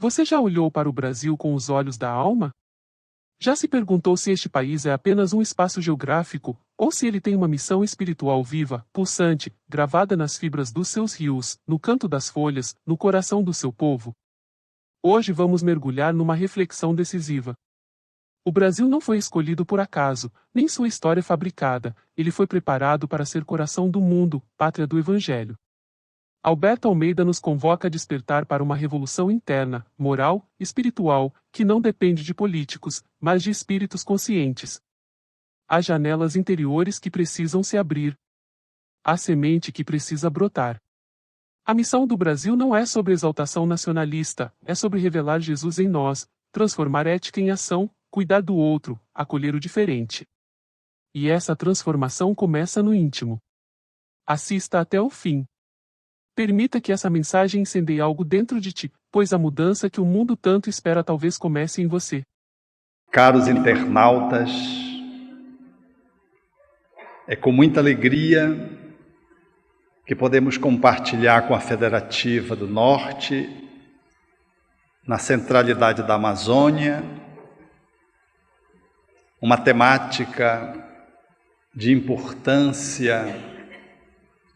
Você já olhou para o Brasil com os olhos da alma? Já se perguntou se este país é apenas um espaço geográfico, ou se ele tem uma missão espiritual viva, pulsante, gravada nas fibras dos seus rios, no canto das folhas, no coração do seu povo? Hoje vamos mergulhar numa reflexão decisiva. O Brasil não foi escolhido por acaso, nem sua história fabricada, ele foi preparado para ser coração do mundo, pátria do Evangelho. Alberto Almeida nos convoca a despertar para uma revolução interna, moral, espiritual, que não depende de políticos, mas de espíritos conscientes. Há janelas interiores que precisam se abrir. Há semente que precisa brotar. A missão do Brasil não é sobre exaltação nacionalista, é sobre revelar Jesus em nós, transformar ética em ação, cuidar do outro, acolher o diferente. E essa transformação começa no íntimo. Assista até o fim. Permita que essa mensagem incendeie algo dentro de ti, pois a mudança que o mundo tanto espera talvez comece em você. Caros internautas, é com muita alegria que podemos compartilhar com a Federativa do Norte, na centralidade da Amazônia, uma temática de importância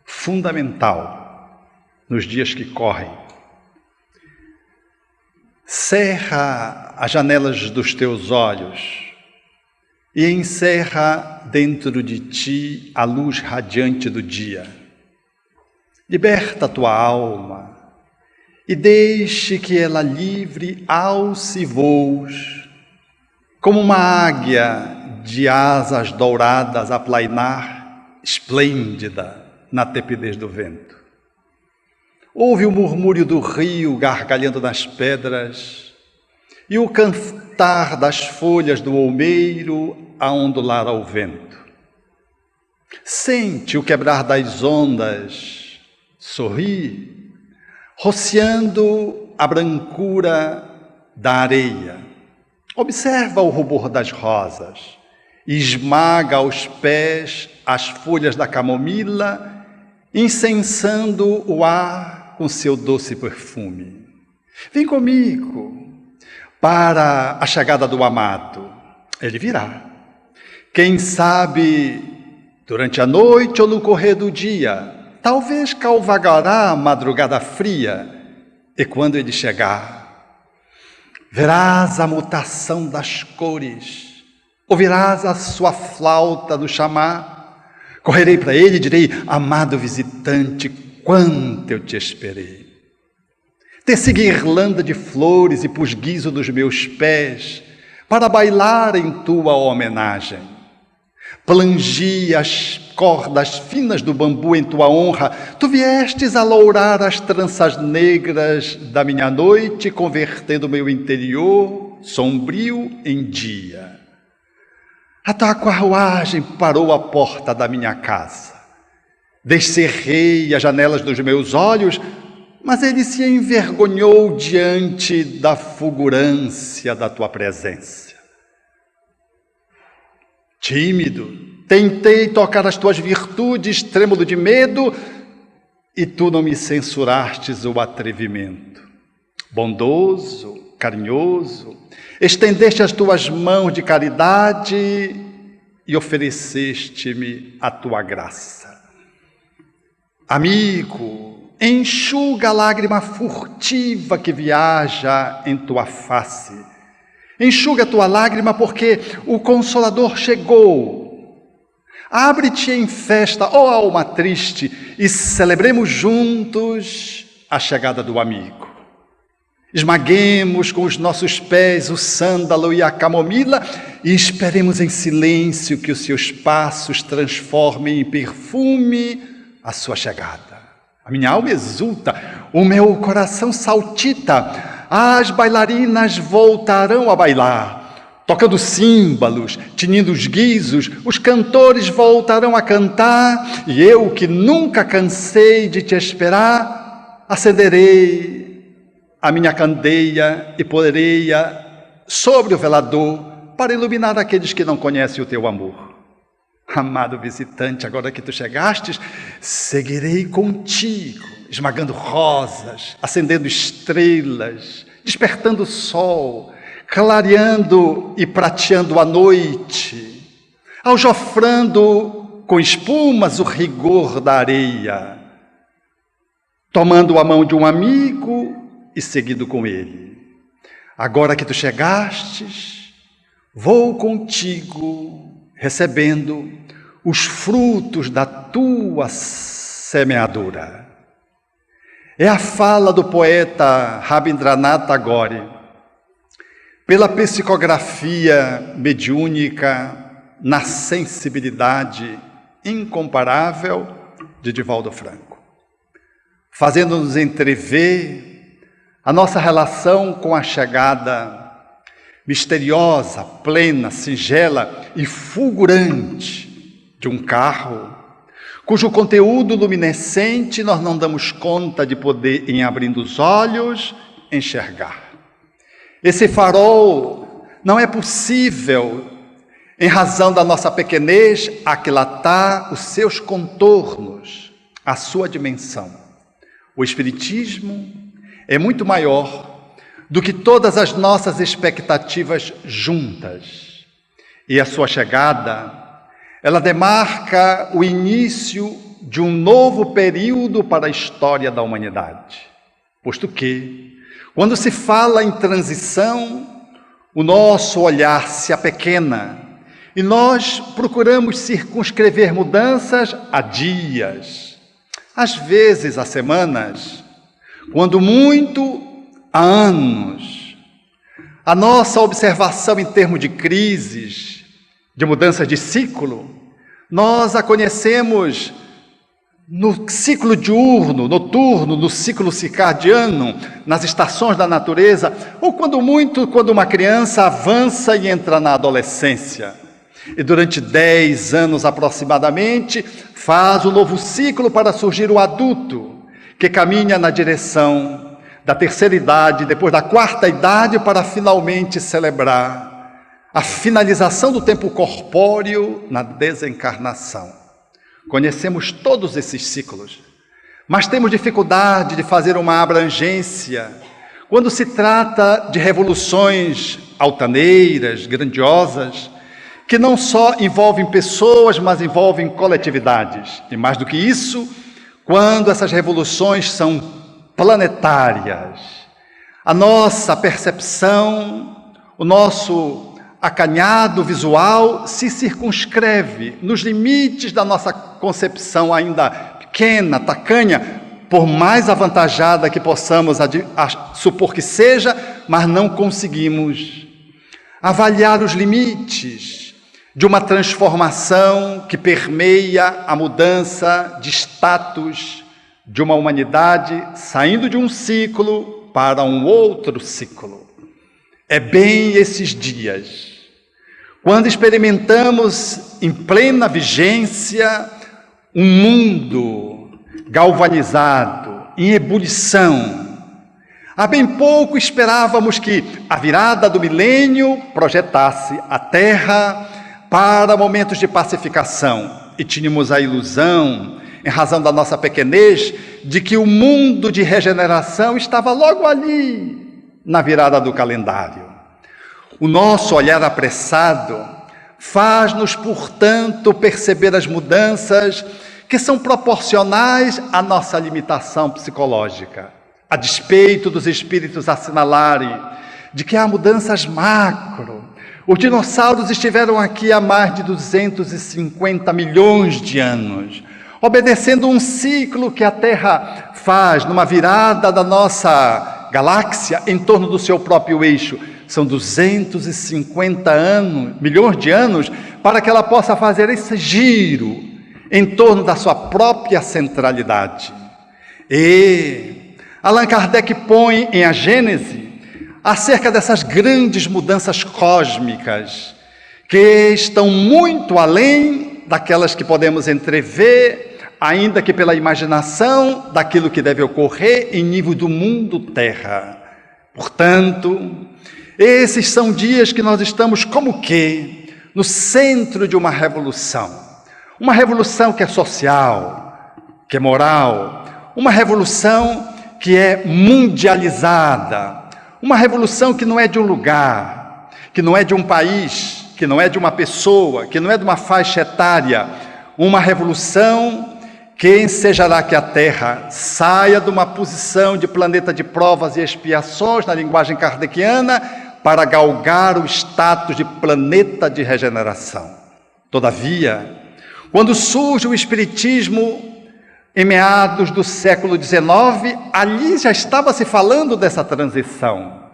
fundamental nos dias que correm. Cerra as janelas dos teus olhos e encerra dentro de ti a luz radiante do dia. Liberta a tua alma e deixe que ela livre alce voos, como uma águia de asas douradas a plainar, esplêndida na tepidez do vento. Ouve o murmúrio do rio gargalhando nas pedras e o cantar das folhas do olmeiro a ondular ao vento. Sente o quebrar das ondas, sorri, rociando a brancura da areia. Observa o rubor das rosas, esmaga aos pés as folhas da camomila, incensando o ar com seu doce perfume. Vem comigo para a chegada do amado. Ele virá. Quem sabe, durante a noite ou no correr do dia, talvez calvagará a madrugada fria, e quando ele chegar, verás a mutação das cores, ouvirás a sua flauta no chamar. Correrei para ele e direi: amado visitante, quanto eu te esperei. Teci guirlanda de flores e pus guiso nos meus pés para bailar em tua homenagem. Plangi as cordas finas do bambu em tua honra. Tu viestes a lourar as tranças negras da minha noite, convertendo meu interior sombrio em dia. A tua carruagem parou à porta da minha casa. Descerrei as janelas dos meus olhos, mas ele se envergonhou diante da fulgurância da tua presença. Tímido, tentei tocar as tuas virtudes, trêmulo de medo, e tu não me censurastes o atrevimento. Bondoso, carinhoso, estendeste as tuas mãos de caridade e ofereceste-me a tua graça. Amigo, enxuga a lágrima furtiva que viaja em tua face. Enxuga a tua lágrima porque o Consolador chegou. Abre-te em festa, ó alma triste, e celebremos juntos a chegada do amigo. Esmaguemos com os nossos pés o sândalo e a camomila e esperemos em silêncio que os seus passos transformem em perfume a sua chegada. A minha alma exulta, o meu coração saltita, as bailarinas voltarão a bailar, tocando símbolos, tinindo os guizos, os cantores voltarão a cantar, e eu, que nunca cansei de te esperar, acenderei a minha candeia e porei-a sobre o velador para iluminar aqueles que não conhecem o teu amor. Amado visitante, agora que tu chegastes, seguirei contigo, esmagando rosas, acendendo estrelas despertando o sol, clareando e prateando a noite, aljofrando com espumas o rigor da areia, tomando a mão de um amigo e seguindo com ele. Agora que tu chegastes, vou contigo, recebendo os frutos da tua semeadura. É a fala do poeta Rabindranath Tagore, pela psicografia mediúnica na sensibilidade incomparável de Divaldo Franco, fazendo-nos entrever a nossa relação com a chegada misteriosa, plena, singela e fulgurante de um carro, cujo conteúdo luminescente nós não damos conta de poder, em abrindo os olhos, enxergar. Esse farol não é possível, em razão da nossa pequenez, aquilatar os seus contornos, a sua dimensão. O Espiritismo é muito maior do que todas as nossas expectativas juntas. E a sua chegada, ela demarca o início de um novo período para a história da humanidade. Posto que, quando se fala em transição, o nosso olhar se apequena e nós procuramos circunscrever mudanças a dias, às vezes a semanas, quando muito a anos. A nossa observação em termos de crises, de mudanças de ciclo, nós a conhecemos no ciclo diurno, noturno, no ciclo circadiano, nas estações da natureza, ou quando uma criança avança e entra na adolescência. E durante 10 anos aproximadamente, faz um novo ciclo para surgir o adulto, que caminha na direção da terceira idade, depois da quarta idade, para finalmente celebrar a finalização do tempo corpóreo na desencarnação. Conhecemos todos esses ciclos, mas temos dificuldade de fazer uma abrangência quando se trata de revoluções altaneiras, grandiosas, que não só envolvem pessoas, mas envolvem coletividades. E mais do que isso, quando essas revoluções são planetárias, a nossa percepção, o nosso acanhado visual se circunscreve nos limites da nossa concepção ainda pequena, tacanha, por mais avantajada que possamos supor que seja, mas não conseguimos avaliar os limites de uma transformação que permeia a mudança de status de uma humanidade saindo de um ciclo para um outro ciclo. É bem esses dias, quando experimentamos em plena vigência um mundo galvanizado, em ebulição. Há bem pouco esperávamos que a virada do milênio projetasse a Terra para momentos de pacificação. E tínhamos a ilusão, em razão da nossa pequenez, de que o mundo de regeneração estava logo ali, na virada do calendário. O nosso olhar apressado faz-nos, portanto, perceber as mudanças que são proporcionais à nossa limitação psicológica, a despeito dos espíritos assinalarem de que há mudanças macro. Os dinossauros estiveram aqui há mais de 250 milhões de anos, obedecendo um ciclo que a Terra faz numa virada da nossa galáxia em torno do seu próprio eixo. São 250 milhões de anos para que ela possa fazer esse giro em torno da sua própria centralidade. E Allan Kardec põe em A Gênese acerca dessas grandes mudanças cósmicas que estão muito além daquelas que podemos entrever, ainda que pela imaginação, daquilo que deve ocorrer em nível do mundo Terra. Portanto, esses são dias que nós estamos como que no centro de uma revolução que é social, que é moral, uma revolução que é mundializada, Uma revolução que não é de um lugar, que não é de um país, que não é de uma pessoa, que não é de uma faixa etária. Uma revolução que ensejará que a Terra saia de uma posição de planeta de provas e expiações, na linguagem kardeciana, para galgar o status de planeta de regeneração. Todavia, quando surge o Espiritismo, em meados do século XIX, ali já estava se falando dessa transição.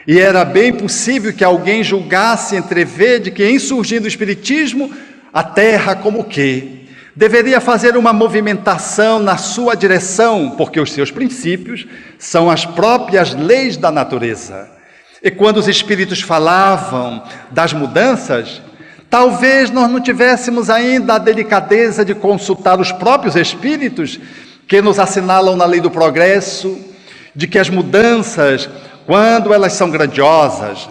E era bem possível que alguém julgasse entrever de que, em surgindo o Espiritismo, a Terra como que deveria fazer uma movimentação na sua direção, porque os seus princípios são as próprias leis da natureza. E quando os Espíritos falavam das mudanças, talvez nós não tivéssemos ainda a delicadeza de consultar os próprios Espíritos que nos assinalam na lei do progresso, de que as mudanças, quando elas são grandiosas,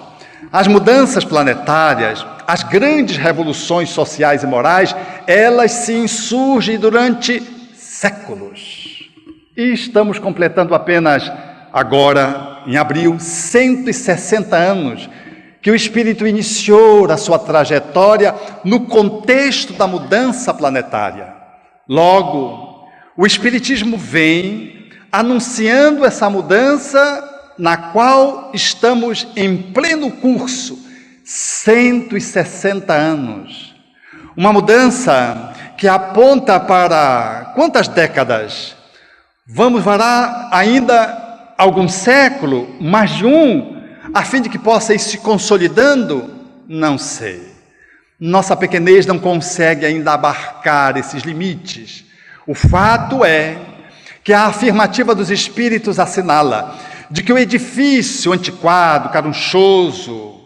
as mudanças planetárias, as grandes revoluções sociais e morais, elas se insurgem durante séculos. E estamos completando apenas agora, em abril, 160 anos, que o Espírito iniciou a sua trajetória no contexto da mudança planetária. Logo, o Espiritismo vem anunciando essa mudança na qual estamos em pleno curso, 160 anos. Uma mudança que aponta para quantas décadas? Vamos varar ainda algum século, mais de um, a fim de que possa ir se consolidando? Não sei. Nossa pequenez não consegue ainda abarcar esses limites. O fato é que a afirmativa dos Espíritos assinala de que o edifício antiquado, carunchoso,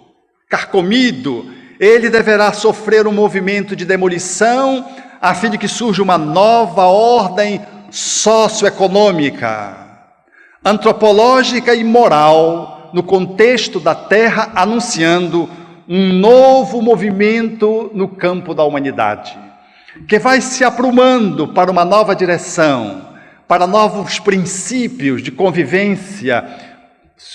carcomido, ele deverá sofrer um movimento de demolição a fim de que surja uma nova ordem socioeconômica, antropológica e moral no contexto da Terra, anunciando um novo movimento no campo da humanidade, que vai se aprumando para uma nova direção, para novos princípios de convivência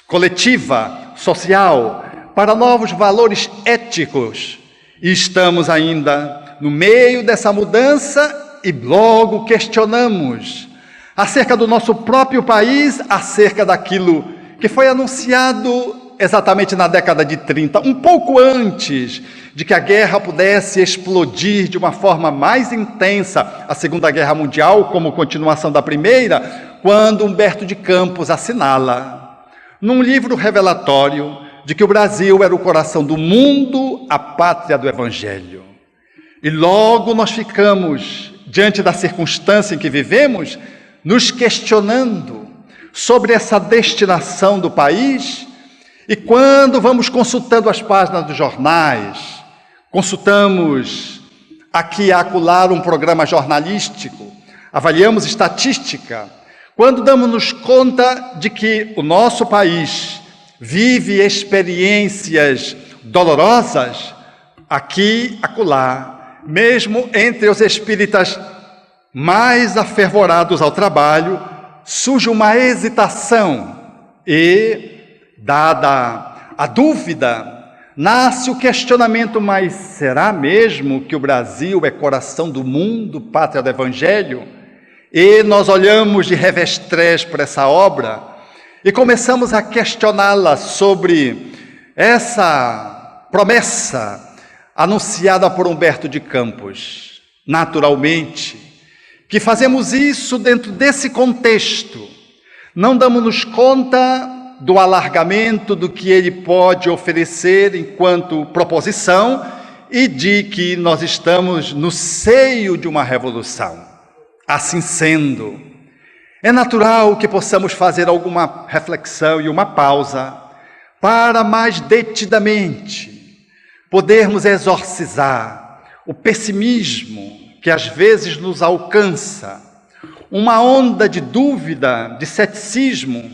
coletiva, social, para novos valores éticos. E estamos ainda no meio dessa mudança e logo questionamos acerca do nosso próprio país, acerca daquilo que foi anunciado exatamente na década de 30, um pouco antes de que a guerra pudesse explodir de uma forma mais intensa, a Segunda Guerra Mundial, como continuação da Primeira, quando Humberto de Campos assinala, num livro revelatório, de que o Brasil era o coração do mundo, a pátria do Evangelho. E logo nós ficamos, diante da circunstância em que vivemos, nos questionando sobre essa destinação do país. E quando vamos consultando as páginas dos jornais, consultamos aqui e acolá um programa jornalístico, avaliamos estatística, quando damos-nos conta de que o nosso país vive experiências dolorosas, aqui e acolá, mesmo entre os espíritas mais afervorados ao trabalho, surge uma hesitação e, dada a dúvida, nasce o questionamento: mas será mesmo que o Brasil é coração do mundo, pátria do Evangelho? E nós olhamos de revestrez para essa obra e começamos a questioná-la sobre essa promessa anunciada por Humberto de Campos. Naturalmente, que fazemos isso dentro desse contexto, não damos-nos conta do alargamento do que ele pode oferecer enquanto proposição e de que nós estamos no seio de uma revolução. Assim sendo, é natural que possamos fazer alguma reflexão e uma pausa para mais detidamente podermos exorcizar o pessimismo que às vezes nos alcança, uma onda de dúvida, de ceticismo,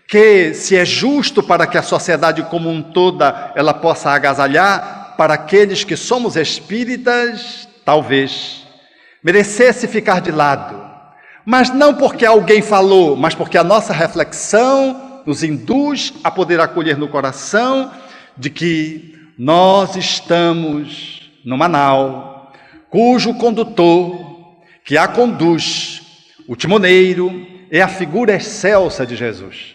que, se é justo para que a sociedade como um toda ela possa agasalhar, para aqueles que somos espíritas, talvez merecesse ficar de lado, mas não porque alguém falou, mas porque a nossa reflexão nos induz a poder acolher no coração de que nós estamos numa nau, cujo condutor, que a conduz, o timoneiro, é a figura excelsa de Jesus.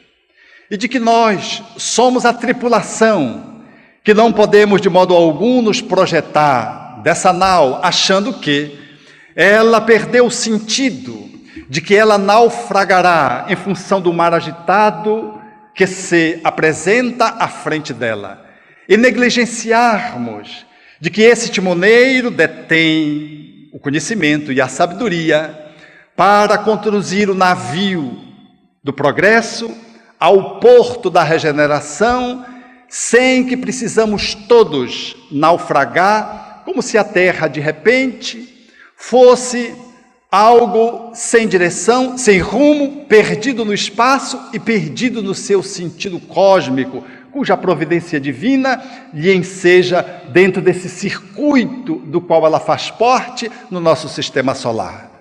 E de que nós somos a tripulação, que não podemos de modo algum nos projetar dessa nau, achando que ela perdeu o sentido, de que ela naufragará em função do mar agitado que se apresenta à frente dela. E negligenciarmos de que esse timoneiro detém o conhecimento e a sabedoria para conduzir o navio do progresso ao porto da regeneração, sem que precisamos todos naufragar, como se a terra de repente fosse algo sem direção, sem rumo, perdido no espaço e perdido no seu sentido cósmico, cuja providência divina lhe enseja dentro desse circuito do qual ela faz parte no nosso sistema solar.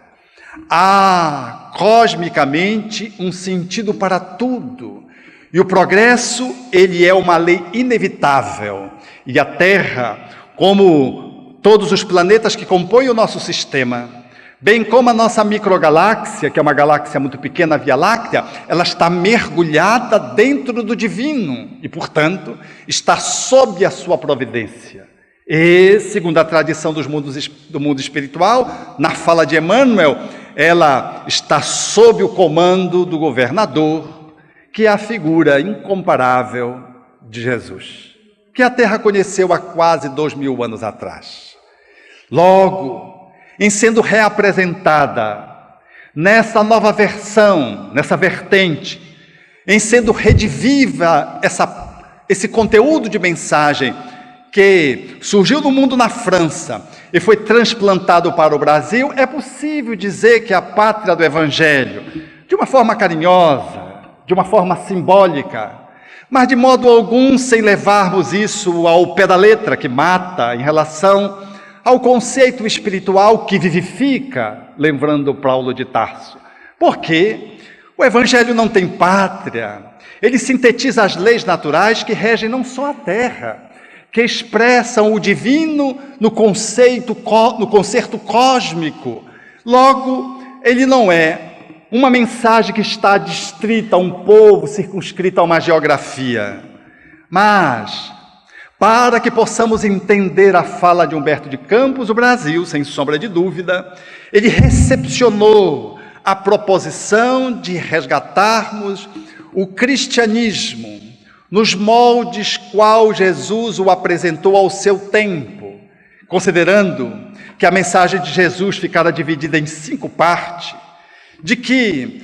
Há cosmicamente um sentido para tudo, e o progresso, ele é uma lei inevitável, e a Terra, como todos os planetas que compõem o nosso sistema, bem como a nossa microgaláxia, que é uma galáxia muito pequena, a Via Láctea, ela está mergulhada dentro do divino e, portanto, está sob a sua providência. E, segundo a tradição do mundo espiritual, na fala de Emmanuel, ela está sob o comando do governador, que é a figura incomparável de Jesus, que a Terra conheceu há quase 2000 anos atrás. Logo, em sendo reapresentada nessa nova versão, nessa vertente, em sendo rediviva esse conteúdo de mensagem que surgiu no mundo na França e foi transplantado para o Brasil, é possível dizer que a pátria do Evangelho, de uma forma carinhosa, de uma forma simbólica, mas de modo algum sem levarmos isso ao pé da letra que mata em relação ao conceito espiritual que vivifica, lembrando Paulo de Tarso. Porque o Evangelho não tem pátria, ele sintetiza as leis naturais que regem não só a terra, que expressam o divino no concerto cósmico. Logo, ele não é uma mensagem que está distrita a um povo, circunscrita a uma geografia, mas para que possamos entender a fala de Humberto de Campos, o Brasil, sem sombra de dúvida, ele recepcionou a proposição de resgatarmos o cristianismo nos moldes qual Jesus o apresentou ao seu tempo, considerando que a mensagem de Jesus ficara dividida em 5 partes, de que,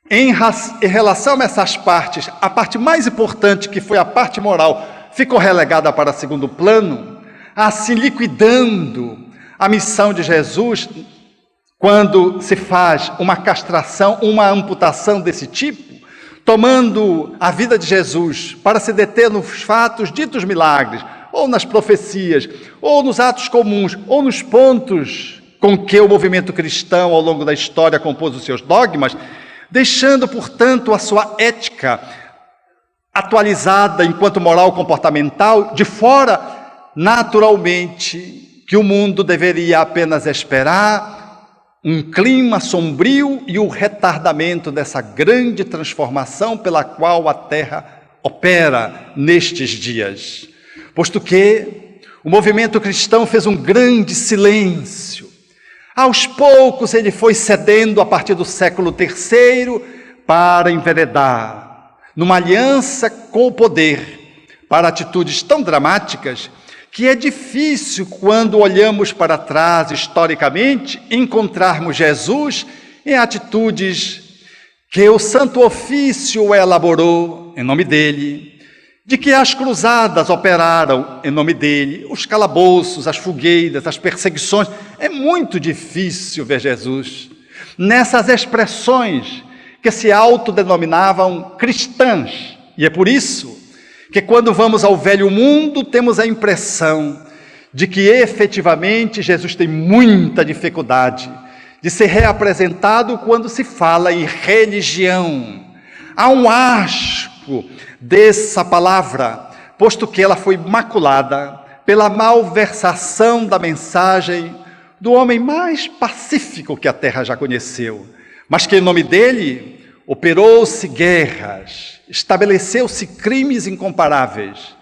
em relação a essas partes, a parte mais importante, que foi a parte moral, ficou relegada para segundo plano, assim liquidando a missão de Jesus, quando se faz uma castração, uma amputação desse tipo, tomando a vida de Jesus para se deter nos fatos ditos milagres, ou nas profecias, ou nos atos comuns, ou nos pontos com que o movimento cristão ao longo da história compôs os seus dogmas, deixando, portanto, a sua ética atualizada enquanto moral comportamental de fora, naturalmente, que o mundo deveria apenas esperar um clima sombrio e o retardamento dessa grande transformação pela qual a Terra opera nestes dias. Posto que o movimento cristão fez um grande silêncio. Aos poucos ele foi cedendo a partir do século III para enveredar numa aliança com o poder para atitudes tão dramáticas que é difícil, quando olhamos para trás historicamente, encontrarmos Jesus em atitudes que o Santo Ofício elaborou em nome dele, de que as cruzadas operaram em nome dele, os calabouços, as fogueiras, as perseguições. É muito difícil ver Jesus nessas expressões que se autodenominavam cristãs. E é por isso que quando vamos ao velho mundo, temos a impressão de que efetivamente Jesus tem muita dificuldade de ser reapresentado quando se fala em religião. há um asco dessa palavra, posto que ela foi maculada pela malversação da mensagem do homem mais pacífico que a terra já conheceu, mas que em nome dele operou-se guerras, estabeleceu-se crimes incomparáveis,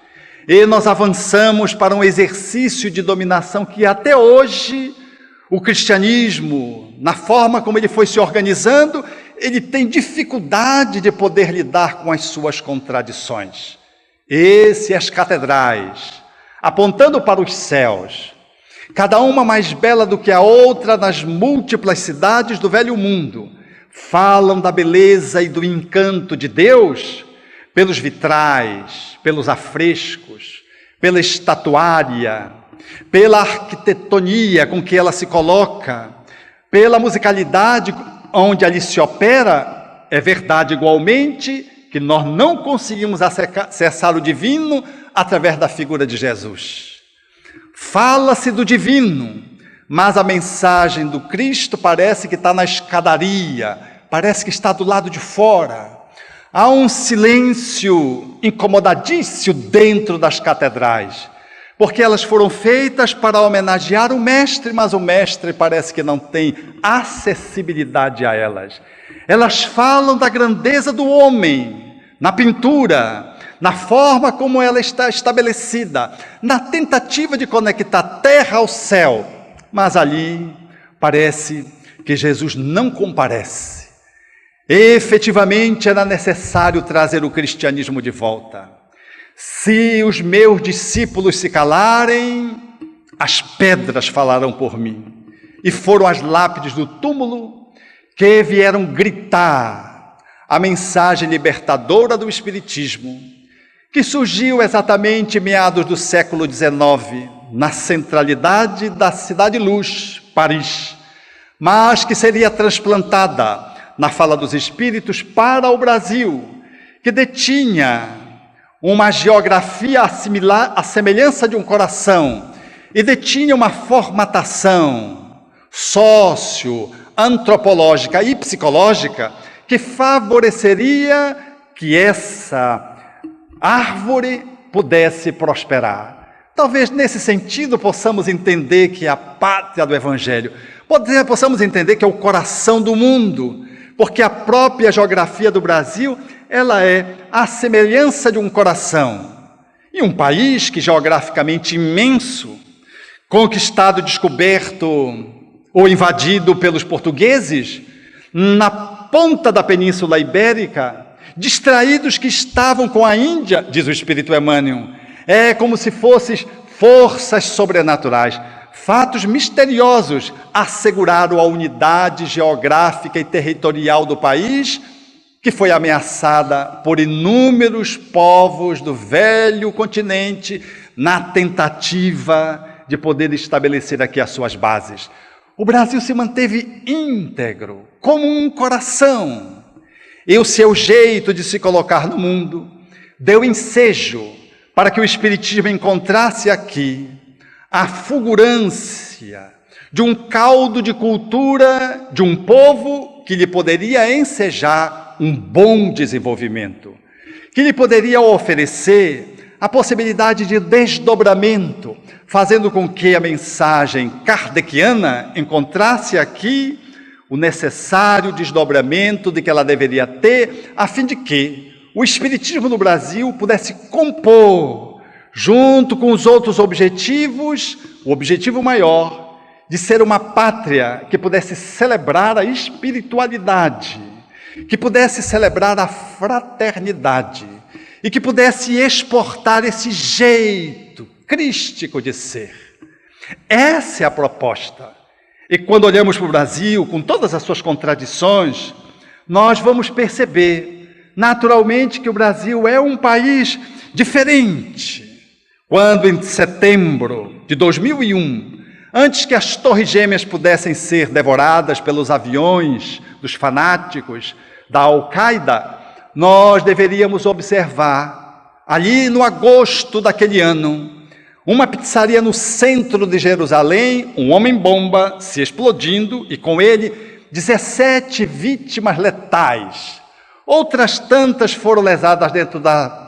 e nós avançamos para um exercício de dominação que até hoje o cristianismo, na forma como ele foi se organizando, ele tem dificuldade de poder lidar com as suas contradições. Esse e as catedrais, apontando para os céus, cada uma mais bela do que a outra nas múltiplas cidades do velho mundo, falam da beleza e do encanto de Deus pelos vitrais, pelos afrescos, pela estatuária, pela arquitetonia com que ela se coloca, pela musicalidade onde ali se opera. É verdade igualmente que nós não conseguimos acessar o divino através da figura de Jesus. Fala-se do divino, mas a mensagem do Cristo parece que está na escadaria, parece que está do lado de fora. Há um silêncio incomodadíssimo dentro das catedrais, porque elas foram feitas para homenagear o Mestre, mas o Mestre parece que não tem acessibilidade a elas. Elas falam da grandeza do homem, na pintura, na forma como ela está estabelecida, na tentativa de conectar a terra ao céu, mas ali parece que Jesus não comparece. Efetivamente era necessário trazer o cristianismo de volta. Se os meus discípulos se calarem, as pedras falarão por mim. E foram as lápides do túmulo que vieram gritar a mensagem libertadora do Espiritismo, que surgiu exatamente em meados do século XIX, na centralidade da Cidade-Luz, Paris, mas que seria transplantada na Fala dos Espíritos para o Brasil, que detinha uma geografia à semelhança de um coração e detinha uma formatação sócio-antropológica e psicológica que favoreceria que essa árvore pudesse prosperar. Talvez nesse sentido possamos entender que a pátria do Evangelho, possamos entender que é o coração do mundo, porque a própria geografia do Brasil, ela é a semelhança de um coração. E um país que geograficamente imenso, conquistado, descoberto ou invadido pelos portugueses, na ponta da Península Ibérica, distraídos que estavam com a Índia, diz o Espírito Emmanuel, é como se fossem forças sobrenaturais, fatos misteriosos asseguraram a unidade geográfica e territorial do país, que foi ameaçada por inúmeros povos do velho continente na tentativa de poder estabelecer aqui as suas bases. O Brasil se manteve íntegro, como um coração, e o seu jeito de se colocar no mundo deu ensejo para que o Espiritismo encontrasse aqui a fulgurância de um caldo de cultura de um povo que lhe poderia ensejar um bom desenvolvimento, que lhe poderia oferecer a possibilidade de desdobramento, fazendo com que a mensagem kardeciana encontrasse aqui o necessário desdobramento de que ela deveria ter, a fim de que o Espiritismo no Brasil pudesse compor, junto com os outros objetivos, o objetivo maior de ser uma pátria que pudesse celebrar a espiritualidade, que pudesse celebrar a fraternidade e que pudesse exportar esse jeito crístico de ser. Essa é a proposta. E quando olhamos para o Brasil, com todas as suas contradições, nós vamos perceber, naturalmente, que o Brasil é um país diferente. Quando, em setembro de 2001, antes que as Torres Gêmeas pudessem ser devoradas pelos aviões dos fanáticos da Al-Qaeda, nós deveríamos observar, ali no agosto daquele ano, uma pizzaria no centro de Jerusalém, um homem-bomba se explodindo e com ele 17 vítimas letais. Outras tantas foram lesadas dentro da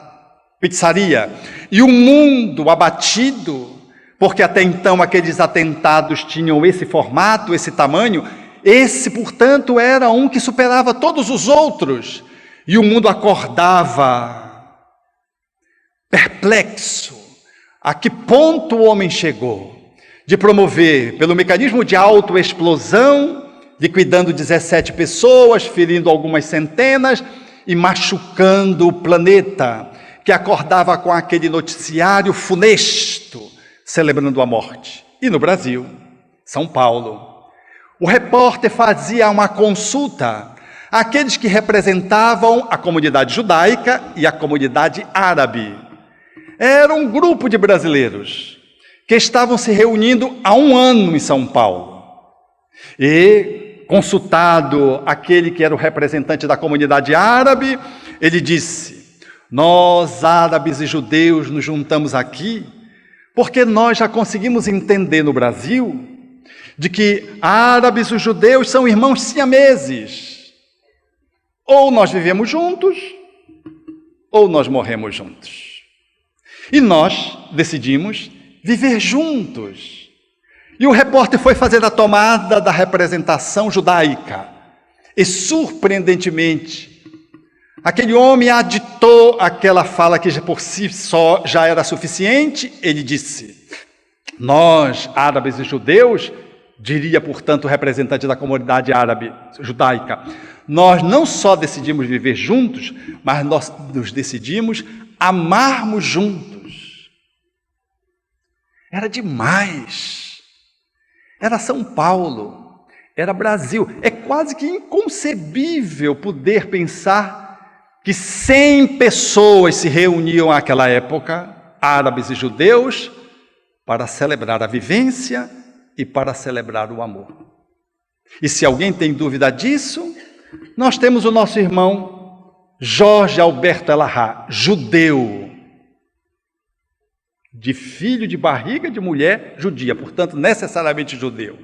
pizzaria. E o mundo abatido, porque até então aqueles atentados tinham esse formato, esse tamanho, esse, portanto, era um que superava todos os outros. E o mundo acordava, perplexo, a que ponto o homem chegou de promover, pelo mecanismo de autoexplosão, liquidando 17 pessoas, ferindo algumas centenas e machucando o planeta, que acordava com aquele noticiário funesto, celebrando a morte. E no Brasil, São Paulo, o repórter fazia uma consulta àqueles que representavam a comunidade judaica e a comunidade árabe. Era um grupo de brasileiros que estavam se reunindo há um ano em São Paulo. E, consultado aquele que era o representante da comunidade árabe, ele disse: nós, árabes e judeus, nos juntamos aqui porque nós já conseguimos entender no Brasil de que árabes e judeus são irmãos siameses. Ou nós vivemos juntos, ou nós morremos juntos. E nós decidimos viver juntos. E o repórter foi fazer a tomada da representação judaica. E, surpreendentemente, aquele homem aditou aquela fala que por si só já era suficiente. Ele disse: nós, árabes e judeus, diria, portanto, o representante da comunidade árabe judaica, nós não só decidimos viver juntos, mas nós nos decidimos amarmos juntos. Era demais. Era São Paulo, era Brasil. É quase que inconcebível poder pensar que 100 pessoas se reuniam naquela época, árabes e judeus, para celebrar a vivência e para celebrar o amor. E se alguém tem dúvida disso, nós temos o nosso irmão Jorge Alberto Elahá, judeu, de filho de barriga de mulher judia, portanto, necessariamente judeu.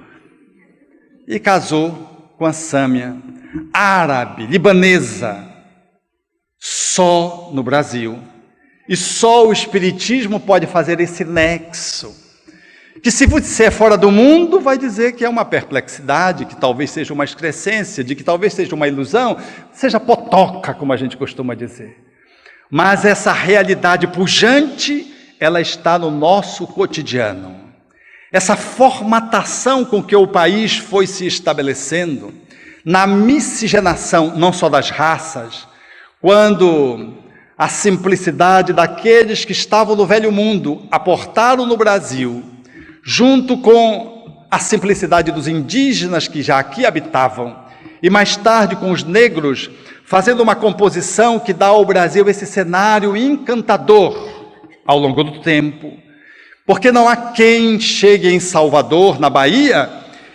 E casou com a Sâmia, árabe, libanesa, só no Brasil. E só o Espiritismo pode fazer esse nexo. Que se você é fora do mundo, vai dizer que é uma perplexidade, que talvez seja uma excrescência, de que talvez seja uma ilusão, seja potoca, como a gente costuma dizer. Mas essa realidade pujante, ela está no nosso cotidiano. Essa formatação com que o país foi se estabelecendo, na miscigenação não só das raças, quando a simplicidade daqueles que estavam no velho mundo aportaram no Brasil, junto com a simplicidade dos indígenas que já aqui habitavam, e mais tarde com os negros, fazendo uma composição que dá ao Brasil esse cenário encantador ao longo do tempo, porque não há quem chegue em Salvador, na Bahia,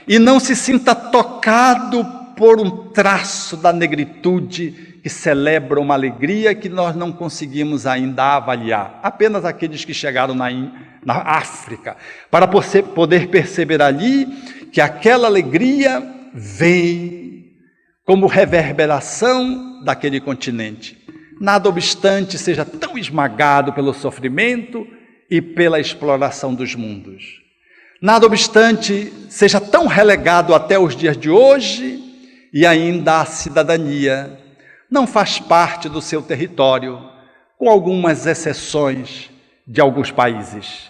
e não se sinta tocado por um traço da negritude que celebra uma alegria que nós não conseguimos ainda avaliar. Apenas aqueles que chegaram na África, para poder perceber ali que aquela alegria vem como reverberação daquele continente. Nada obstante seja tão esmagado pelo sofrimento e pela exploração dos mundos. Nada obstante seja tão relegado até os dias de hoje e ainda a cidadania não faz parte do seu território, com algumas exceções de alguns países.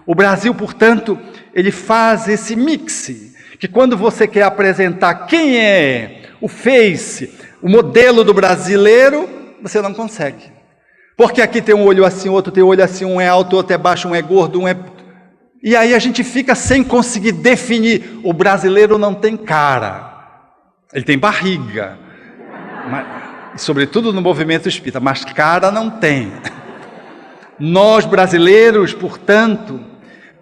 O Brasil, portanto, ele faz esse mix, que quando você quer apresentar quem é o face, o modelo do brasileiro, você não consegue. Porque aqui tem um olho assim, outro tem um olho assim, um é alto, outro é baixo, um é gordo, um é... E aí a gente fica sem conseguir definir. O brasileiro não tem cara, ele tem barriga, mas, sobretudo no movimento espírita, mas cara não tem. Nós brasileiros, portanto,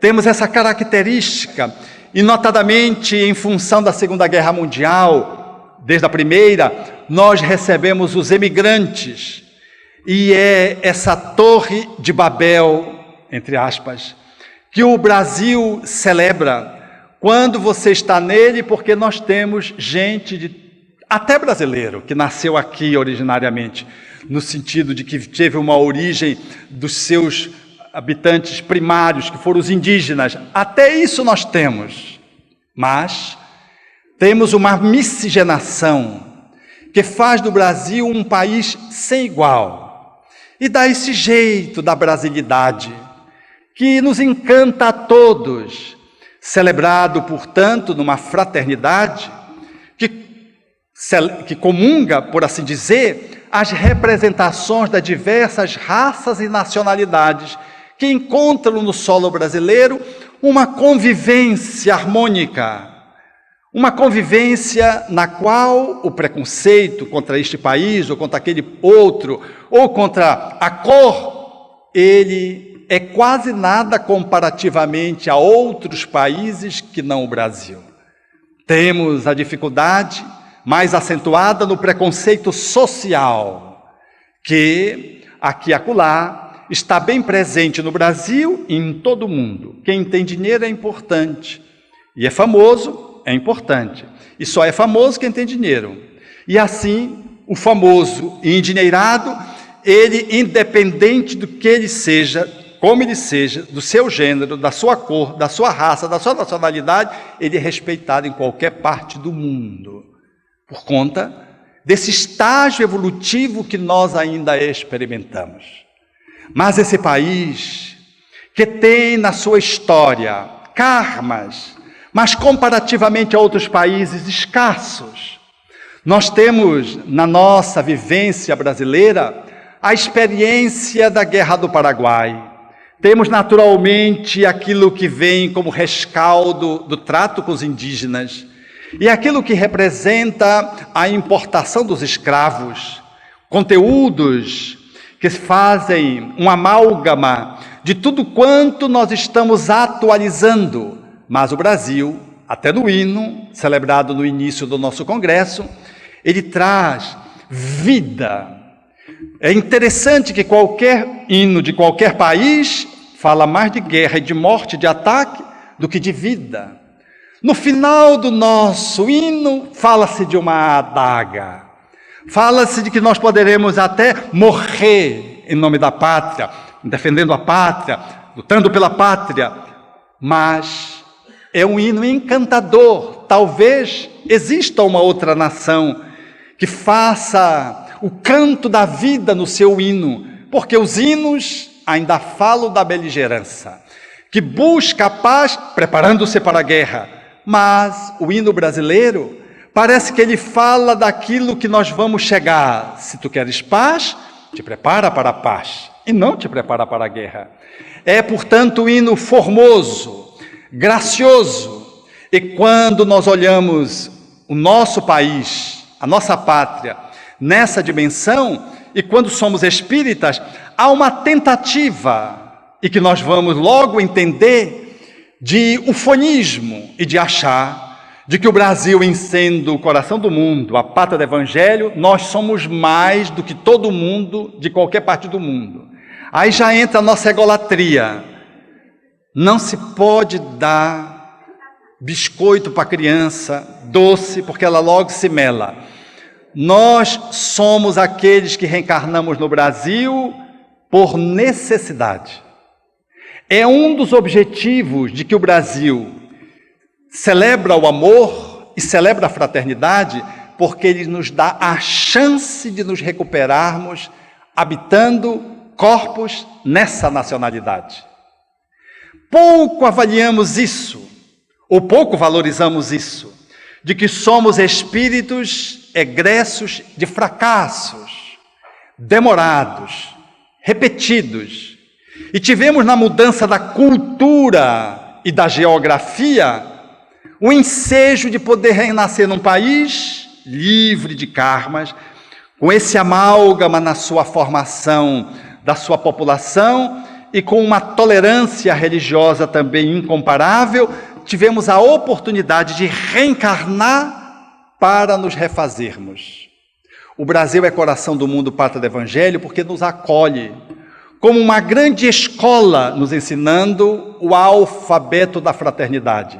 temos essa característica, e notadamente em função da Segunda Guerra Mundial, desde a primeira, nós recebemos os emigrantes, e é essa torre de Babel, entre aspas, que o Brasil celebra quando você está nele, porque nós temos gente de até brasileiro, que nasceu aqui originariamente, no sentido de que teve uma origem dos seus habitantes primários, que foram os indígenas. Até isso nós temos. Mas temos uma miscigenação que faz do Brasil um país sem igual. E dá esse jeito da brasilidade, que nos encanta a todos, celebrado, portanto, numa fraternidade que comunga, por assim dizer, as representações das diversas raças e nacionalidades que encontram no solo brasileiro uma convivência harmônica, uma convivência na qual o preconceito contra este país, ou contra aquele outro, ou contra a cor, ele é quase nada comparativamente a outros países que não o Brasil. Temos a dificuldade mais acentuada no preconceito social, que aqui e acolá está bem presente no Brasil e em todo o mundo. Quem tem dinheiro é importante, e é famoso é importante, e só é famoso quem tem dinheiro. E assim, o famoso e endinheirado, ele, independente do que ele seja, como ele seja, do seu gênero, da sua cor, da sua raça, da sua nacionalidade, ele é respeitado em qualquer parte do mundo, por conta desse estágio evolutivo que nós ainda experimentamos. Mas esse país, que tem na sua história karmas, mas comparativamente a outros países escassos, nós temos na nossa vivência brasileira a experiência da Guerra do Paraguai. Temos naturalmente aquilo que vem como rescaldo do trato com os indígenas, e aquilo que representa a importação dos escravos, conteúdos que fazem um amálgama de tudo quanto nós estamos atualizando. Mas o Brasil, até no hino, celebrado no início do nosso congresso, ele traz vida. É interessante que qualquer hino de qualquer país fala mais de guerra e de morte, de ataque, do que de vida. No final do nosso hino, fala-se de uma adaga. Fala-se de que nós poderemos até morrer em nome da pátria, defendendo a pátria, lutando pela pátria. Mas é um hino encantador. Talvez exista uma outra nação que faça o canto da vida no seu hino, porque os hinos ainda falam da beligerância, que busca a paz preparando-se para a guerra. Mas o hino brasileiro parece que ele fala daquilo que nós vamos chegar. Se tu queres paz, te prepara para a paz e não te prepara para a guerra. É, portanto, um hino formoso, gracioso. E quando nós olhamos o nosso país, a nossa pátria, nessa dimensão, e quando somos espíritas, há uma tentativa, e que nós vamos logo entender, de ufonismo e de achar de que o Brasil, em sendo o coração do mundo, a pátria do Evangelho, nós somos mais do que todo mundo de qualquer parte do mundo. Aí já entra a nossa egolatria. Não se pode dar biscoito para a criança, doce, porque ela logo se mela. Nós somos aqueles que reencarnamos no Brasil por necessidade. É um dos objetivos de que o Brasil celebra o amor e celebra a fraternidade, porque ele nos dá a chance de nos recuperarmos habitando corpos nessa nacionalidade. Pouco avaliamos isso, ou pouco valorizamos isso, de que somos espíritos egressos de fracassos, demorados, repetidos, e tivemos na mudança da cultura e da geografia o ensejo de poder renascer num país livre de karmas, com esse amálgama na sua formação da sua população e com uma tolerância religiosa também incomparável. Tivemos a oportunidade de reencarnar para nos refazermos. O Brasil é coração do mundo, pátria do Evangelho, porque nos acolhe como uma grande escola, nos ensinando o alfabeto da fraternidade,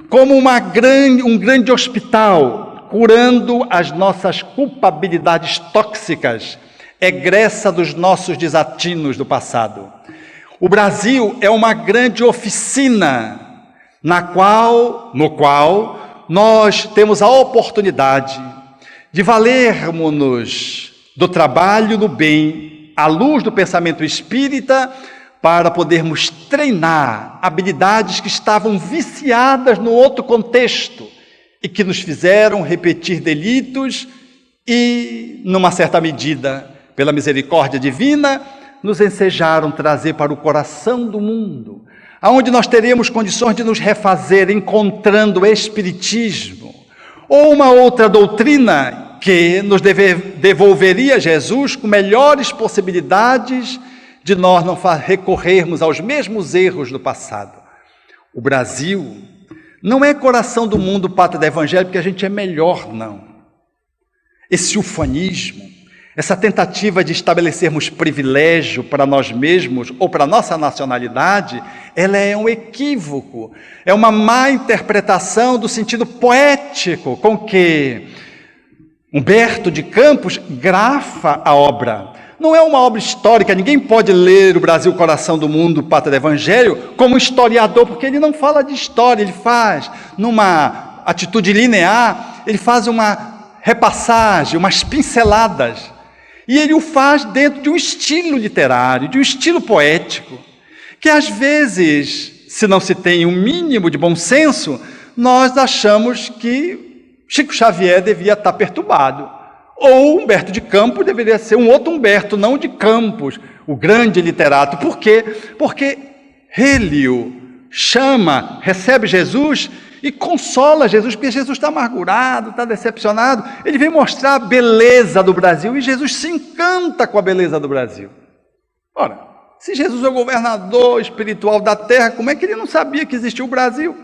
como um grande hospital, curando as nossas culpabilidades tóxicas, egressa dos nossos desatinos do passado. O Brasil é uma grande oficina no qual nós temos a oportunidade de valermos-nos do trabalho no bem, à luz do pensamento espírita, para podermos treinar habilidades que estavam viciadas no outro contexto e que nos fizeram repetir delitos e, numa certa medida, pela misericórdia divina, nos ensejaram trazer para o coração do mundo, aonde nós teríamos condições de nos refazer encontrando o Espiritismo ou uma outra doutrina que nos devolveria Jesus com melhores possibilidades de nós não recorrermos aos mesmos erros do passado. O Brasil não é coração do mundo, pátria do Evangelho, porque a gente é melhor, não. Esse ufanismo, essa tentativa de estabelecermos privilégio para nós mesmos ou para a nossa nacionalidade, ela é um equívoco, é uma má interpretação do sentido poético com que Humberto de Campos grafa a obra. Não é uma obra histórica, ninguém pode ler o Brasil, coração do mundo, pátria do Evangelho, como historiador, porque ele não fala de história, ele faz, numa atitude linear, ele faz uma repassagem, umas pinceladas, e ele o faz dentro de um estilo literário, de um estilo poético, que às vezes, se não se tem um mínimo de bom senso, nós achamos que Chico Xavier devia estar perturbado, ou Humberto de Campos deveria ser um outro Humberto, não de Campos, o grande literato. Por quê? Porque Hélio chama, recebe Jesus e consola Jesus, porque Jesus está amargurado, está decepcionado. Ele vem mostrar a beleza do Brasil e Jesus se encanta com a beleza do Brasil. Ora, se Jesus é o governador espiritual da terra, como é que ele não sabia que existia o Brasil?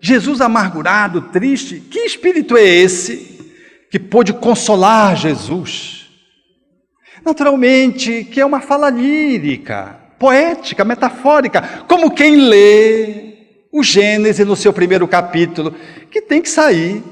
Jesus amargurado, triste, que espírito é esse que pôde consolar Jesus? Naturalmente, que é uma fala lírica, poética, metafórica, como quem lê o Gênesis no seu primeiro capítulo, que tem que sair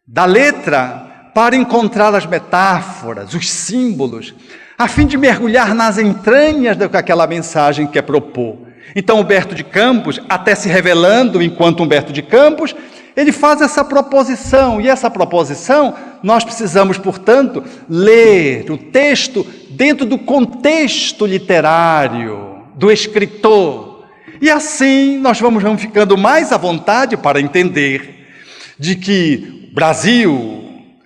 da letra para encontrar as metáforas, os símbolos, a fim de mergulhar nas entranhas daquela mensagem que quer propor. Então, Humberto de Campos, até se revelando enquanto Humberto de Campos, ele faz essa proposição, e essa proposição, nós precisamos, portanto, ler o texto dentro do contexto literário, do escritor. E assim nós vamos ficando mais à vontade para entender de que Brasil,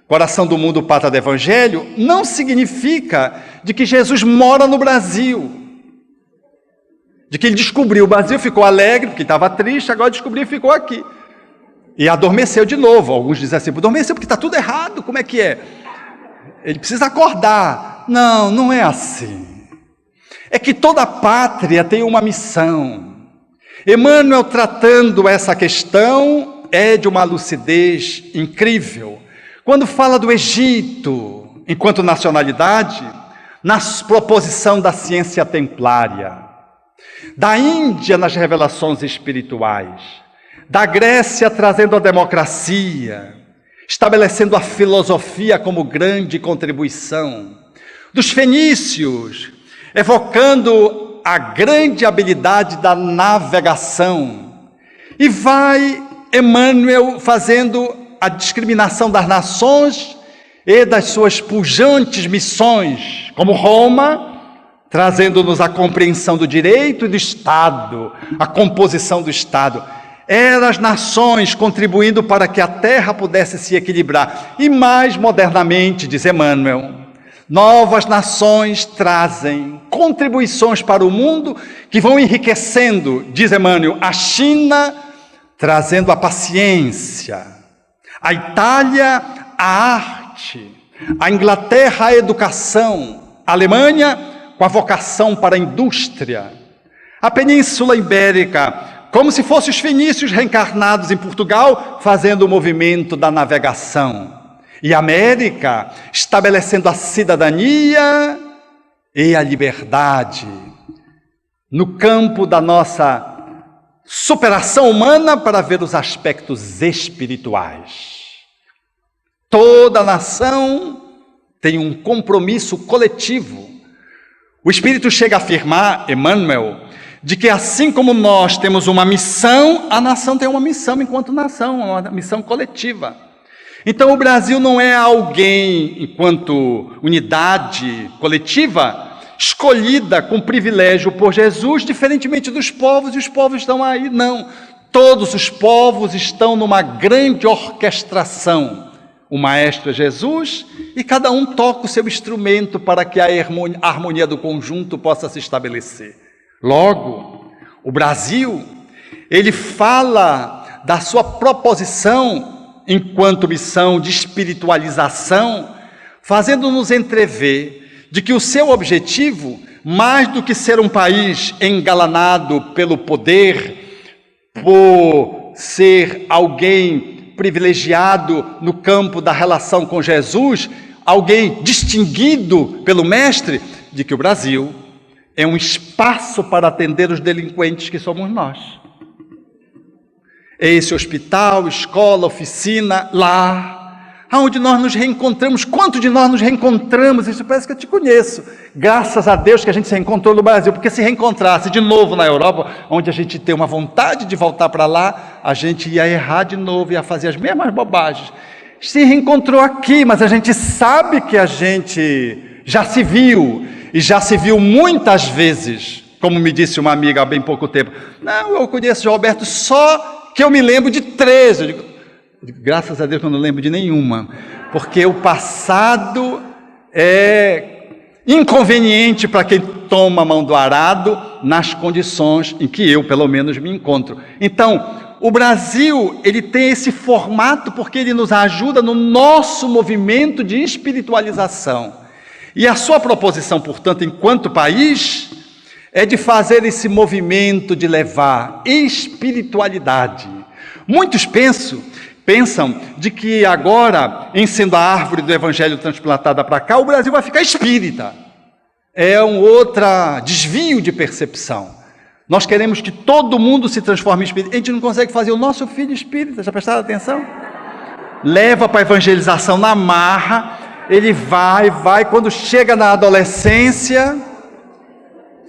coração do mundo, pátria do Evangelho, não significa de que Jesus mora no Brasil, de que ele descobriu o Brasil, ficou alegre, porque estava triste, agora descobriu e ficou aqui. E adormeceu de novo. Alguns dizem assim, adormeceu porque está tudo errado, como é que é? Ele precisa acordar. Não, não é assim. É que toda pátria tem uma missão. Emmanuel, tratando essa questão, é de uma lucidez incrível. Quando fala do Egito, enquanto nacionalidade, na proposição da ciência templária, da Índia nas revelações espirituais, da Grécia trazendo a democracia, estabelecendo a filosofia como grande contribuição, dos fenícios, evocando a grande habilidade da navegação, e vai Emmanuel fazendo a discriminação das nações e das suas pujantes missões, como Roma, trazendo-nos a compreensão do direito e do Estado, a composição do Estado. Eram as nações contribuindo para que a terra pudesse se equilibrar. E mais modernamente, diz Emmanuel, novas nações trazem contribuições para o mundo que vão enriquecendo, diz Emmanuel, a China trazendo a paciência, a Itália a arte, a Inglaterra a educação, a Alemanha com a vocação para a indústria, a Península Ibérica como se fossem os fenícios reencarnados em Portugal, fazendo o movimento da navegação. E a América, estabelecendo a cidadania e a liberdade no campo da nossa superação humana para ver os aspectos espirituais. Toda nação tem um compromisso coletivo. O Espírito chega a afirmar, Emmanuel, de que assim como nós temos uma missão, a nação tem uma missão enquanto nação, uma missão coletiva. Então o Brasil não é alguém, enquanto unidade coletiva, escolhida com privilégio por Jesus, diferentemente dos povos, e os povos estão aí. Não, todos os povos estão numa grande orquestração. O maestro é Jesus e cada um toca o seu instrumento para que a harmonia do conjunto possa se estabelecer. Logo, o Brasil, ele fala da sua proposição enquanto missão de espiritualização, fazendo-nos entrever de que o seu objetivo, mais do que ser um país engalanado pelo poder, por ser alguém privilegiado no campo da relação com Jesus, alguém distinguido pelo Mestre, de que o Brasil é um espaço para atender os delinquentes que somos nós. É esse hospital, escola, oficina, lar, onde nós nos reencontramos. Quanto de nós nos reencontramos? Isso parece que eu te conheço. Graças a Deus que a gente se reencontrou no Brasil, porque se reencontrasse de novo na Europa, onde a gente tem uma vontade de voltar para lá, a gente ia errar de novo, ia fazer as mesmas bobagens. Se reencontrou aqui, mas a gente sabe que a gente já se viu, e já se viu muitas vezes, como me disse uma amiga há bem pouco tempo. Não, eu conheço o Roberto só que eu me lembro de 3. Eu digo, graças a Deus que eu não lembro de nenhuma, porque o passado é inconveniente para quem toma a mão do arado nas condições em que eu, pelo menos, me encontro. Então, o Brasil, ele tem esse formato porque ele nos ajuda no nosso movimento de espiritualização. E a sua proposição, portanto, enquanto país, é de fazer esse movimento de levar espiritualidade. Muitos pensam de que agora, em sendo a árvore do Evangelho transplantada para cá, o Brasil vai ficar espírita. É um outro desvio de percepção. Nós queremos que todo mundo se transforme em espírita. A gente não consegue fazer o nosso filho espírita, já prestaram atenção? Leva para a evangelização na marra, ele vai, quando chega na adolescência,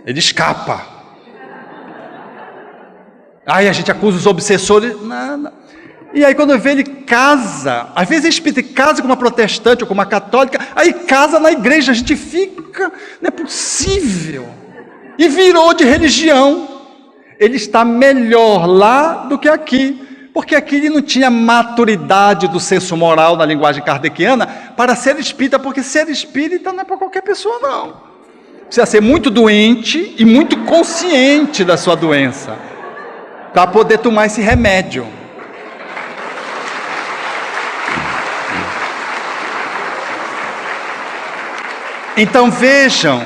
ele escapa. Aí a gente acusa os obsessores, não. E aí quando vê ele casa, às vezes é espírita, casa com uma protestante ou com uma católica, aí casa na igreja, a gente fica, não é possível. E virou de religião. Ele está melhor lá do que aqui, porque aqui ele não tinha maturidade do senso moral na linguagem kardeciana para ser espírita, porque ser espírita não é para qualquer pessoa não. Precisa ser muito doente e muito consciente da sua doença, para poder tomar esse remédio. Então vejam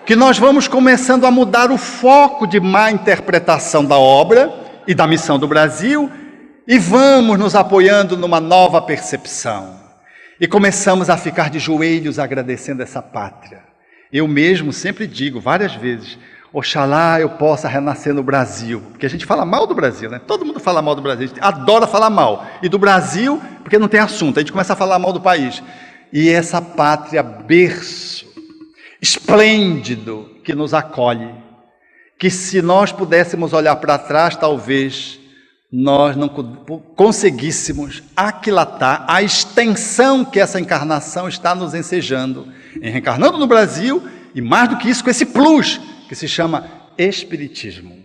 que nós vamos começando a mudar o foco de má interpretação da obra e da missão do Brasil e vamos nos apoiando numa nova percepção. E começamos a ficar de joelhos agradecendo essa pátria. Eu mesmo sempre digo várias vezes, oxalá eu possa renascer no Brasil, porque a gente fala mal do Brasil, né? Todo mundo fala mal do Brasil, a gente adora falar mal. E do Brasil, porque não tem assunto, a gente começa a falar mal do país. E essa pátria berço, esplêndido, que nos acolhe, que se nós pudéssemos olhar para trás, talvez nós não conseguíssemos aquilatar a extensão que essa encarnação está nos ensejando, em reencarnando no Brasil, e mais do que isso, com esse plus, que se chama Espiritismo.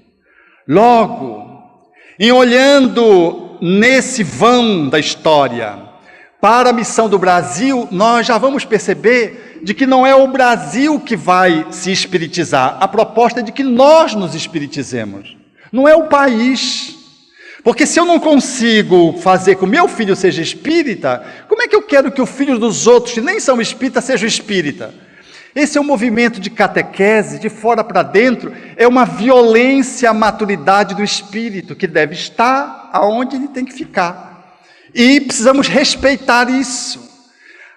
Logo, em olhando nesse vão da história, para a missão do Brasil, nós já vamos perceber de que não é o Brasil que vai se espiritizar. A proposta é de que nós nos espiritizemos. Não é o país. Porque se eu não consigo fazer com que o meu filho seja espírita, como é que eu quero que o filho dos outros, que nem são espíritas, seja espírita? Esse é um movimento de catequese, de fora para dentro, é uma violência à maturidade do espírito, que deve estar aonde ele tem que ficar. E precisamos respeitar isso.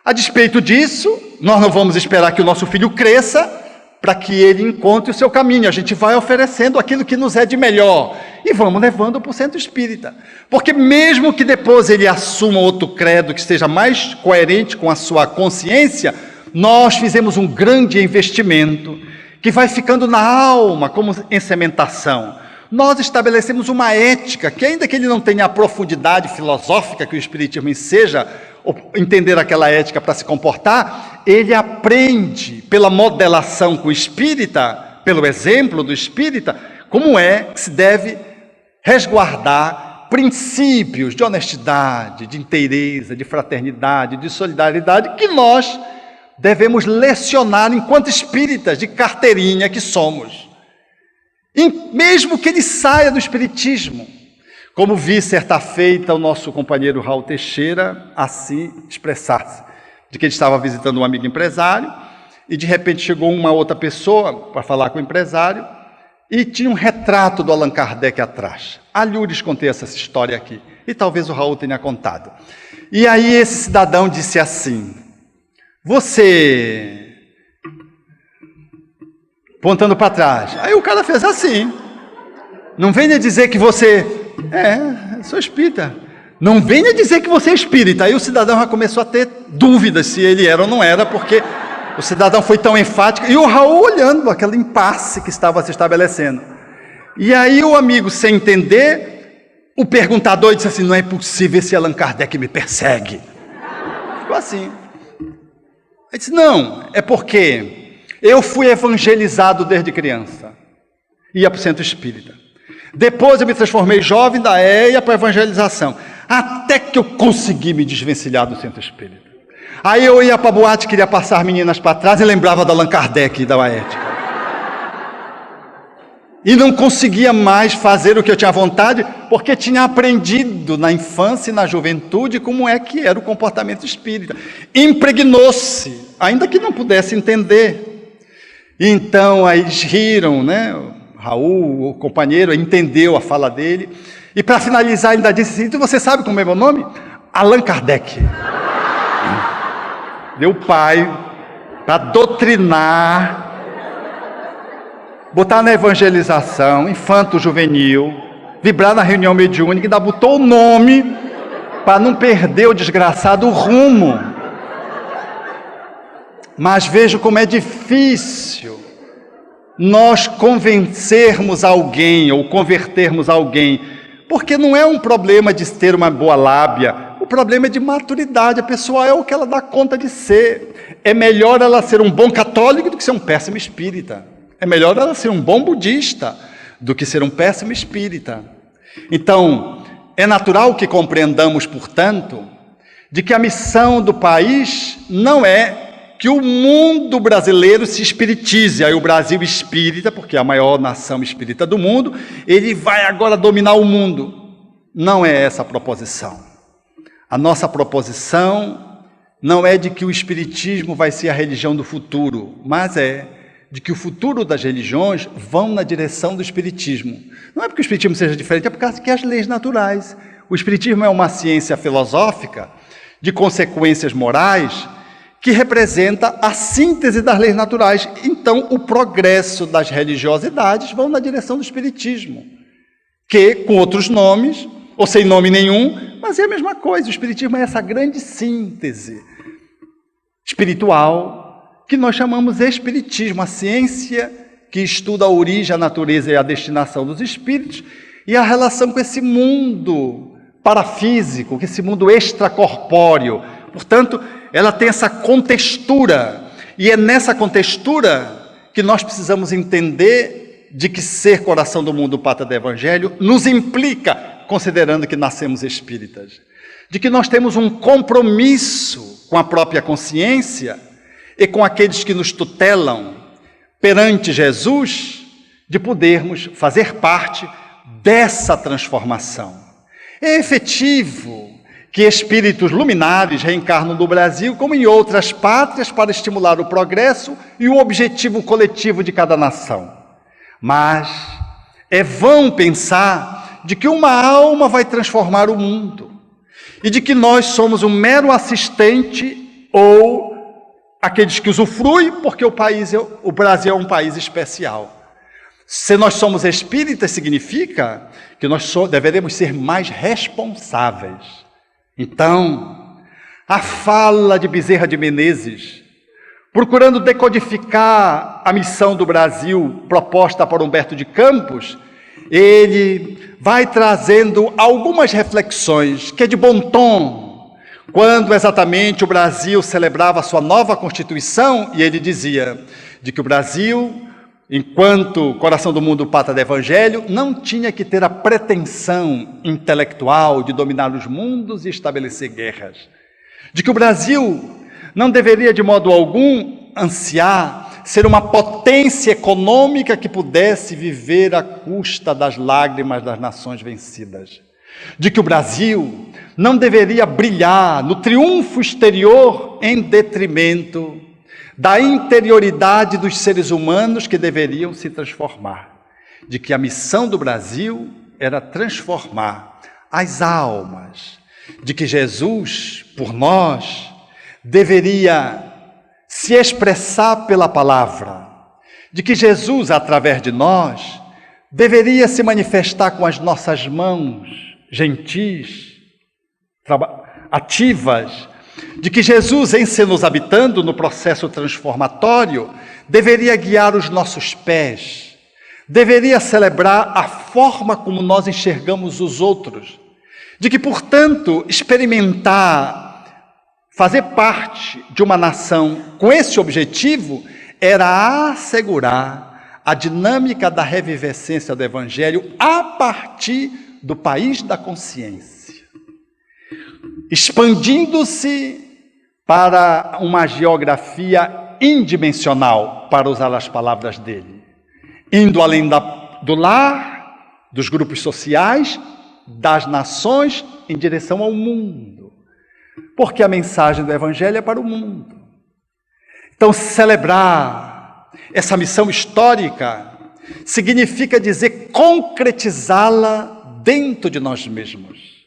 A despeito disso, nós não vamos esperar que o nosso filho cresça para que ele encontre o seu caminho. A gente vai oferecendo aquilo que nos é de melhor. e vamos levando para o centro espírita. Porque mesmo que depois ele assuma outro credo que esteja mais coerente com a sua consciência, nós fizemos um grande investimento que vai ficando na alma como ensementação. Nós estabelecemos uma ética que, ainda que ele não tenha a profundidade filosófica que o Espiritismo enseja, entender aquela ética para se comportar, ele aprende pela modelação com o espírita, pelo exemplo do espírita, como é que se deve resguardar princípios de honestidade, de inteireza, de fraternidade, de solidariedade, que nós devemos lecionar enquanto espíritas de carteirinha que somos. E mesmo que ele saia do espiritismo, como vi certa feita o nosso companheiro Raul Teixeira assim expressar-se, de que ele estava visitando um amigo empresário e de repente chegou uma outra pessoa para falar com o empresário e tinha um retrato do Allan Kardec atrás. A Lourdes contei essa história aqui e talvez o Raul tenha contado. E aí esse cidadão disse assim: você... apontando para trás. Aí o cara fez assim. Não venha dizer que você... sou espírita. Não venha dizer que você é espírita. Aí o cidadão já começou a ter dúvidas se ele era ou não era, porque o cidadão foi tão enfático. E o Raul olhando aquele impasse que estava se estabelecendo. E aí o amigo, sem entender, o perguntador disse assim: não é possível, esse Allan Kardec me persegue. Ficou assim. Ele disse: não, é porque eu fui evangelizado desde criança. Ia para o centro espírita. Depois eu me transformei jovem da EIA para a evangelização. Até que eu consegui me desvencilhar do centro espírita. Aí eu ia para a boate, queria passar meninas para trás e lembrava da Allan Kardec e da ética. E não conseguia mais fazer o que eu tinha vontade, porque tinha aprendido na infância e na juventude como é que era o comportamento espírita. Impregnou-se, ainda que não pudesse entender. Então aí eles riram, né? O Raul, o companheiro, entendeu a fala dele. E para finalizar, ele ainda disse assim: então você sabe como é meu nome? Allan Kardec. Meu pai, para doutrinar, botar na evangelização, infanto-juvenil, vibrar na reunião mediúnica, ainda botou o nome para não perder o desgraçado rumo. Mas vejo como é difícil nós convencermos alguém ou convertermos alguém, porque não é um problema de ter uma boa lábia, o problema é de maturidade. A pessoa é o que ela dá conta de ser. É melhor ela ser um bom católico do que ser um péssimo espírita. É melhor ela ser um bom budista do que ser um péssimo espírita. Então, é natural que compreendamos, portanto, de que a missão do país não é que o mundo brasileiro se espiritize. Aí o Brasil espírita, porque é a maior nação espírita do mundo, ele vai agora dominar o mundo. Não é essa a proposição. A nossa proposição não é de que o espiritismo vai ser a religião do futuro, mas é de que o futuro das religiões vão na direção do espiritismo. Não é porque o espiritismo seja diferente, é por causa que as leis naturais. O espiritismo é uma ciência filosófica de consequências morais que representa a síntese das leis naturais. Então, o progresso das religiosidades vão na direção do espiritismo, que, com outros nomes, ou sem nome nenhum, mas é a mesma coisa. O espiritismo é essa grande síntese espiritual que nós chamamos de espiritismo, a ciência que estuda a origem, a natureza e a destinação dos espíritos e a relação com esse mundo parafísico, com esse mundo extracorpóreo. Portanto, ela tem essa contextura, e é nessa contextura que nós precisamos entender de que ser coração do mundo, pátria do Evangelho, nos implica, considerando que nascemos espíritas, de que nós temos um compromisso com a própria consciência e com aqueles que nos tutelam perante Jesus, de podermos fazer parte dessa transformação. É efetivo que espíritos luminares reencarnam no Brasil, como em outras pátrias, para estimular o progresso e o objetivo coletivo de cada nação. Mas é vão pensar de que uma alma vai transformar o mundo e de que nós somos um mero assistente ou aqueles que usufruem, porque o Brasil é um país especial. Se nós somos espíritas, significa que nós deveremos ser mais responsáveis. Então, a fala de Bezerra de Menezes, procurando decodificar a missão do Brasil proposta por Humberto de Campos, ele vai trazendo algumas reflexões que é de bom tom, quando exatamente o Brasil celebrava a sua nova Constituição, e ele dizia de que o Brasil, enquanto coração do mundo, pátria do Evangelho, não tinha que ter a pretensão intelectual de dominar os mundos e estabelecer guerras. De que o Brasil não deveria de modo algum ansiar ser uma potência econômica que pudesse viver à custa das lágrimas das nações vencidas. De que o Brasil não deveria brilhar no triunfo exterior em detrimento da interioridade dos seres humanos que deveriam se transformar. De que a missão do Brasil era transformar as almas. De que Jesus, por nós, deveria se expressar pela palavra. De que Jesus, através de nós, deveria se manifestar com as nossas mãos gentis, ativas. De que Jesus, em se nos habitando no processo transformatório, deveria guiar os nossos pés, deveria celebrar a forma como nós enxergamos os outros. De que, portanto, experimentar, fazer parte de uma nação com esse objetivo era assegurar a dinâmica da revivescência do Evangelho a partir do país da consciência, expandindo-se para uma geografia indimensional, para usar as palavras dele, indo além do lar, dos grupos sociais, das nações, em direção ao mundo, porque a mensagem do Evangelho é para o mundo. Então, celebrar essa missão histórica significa dizer concretizá-la dentro de nós mesmos.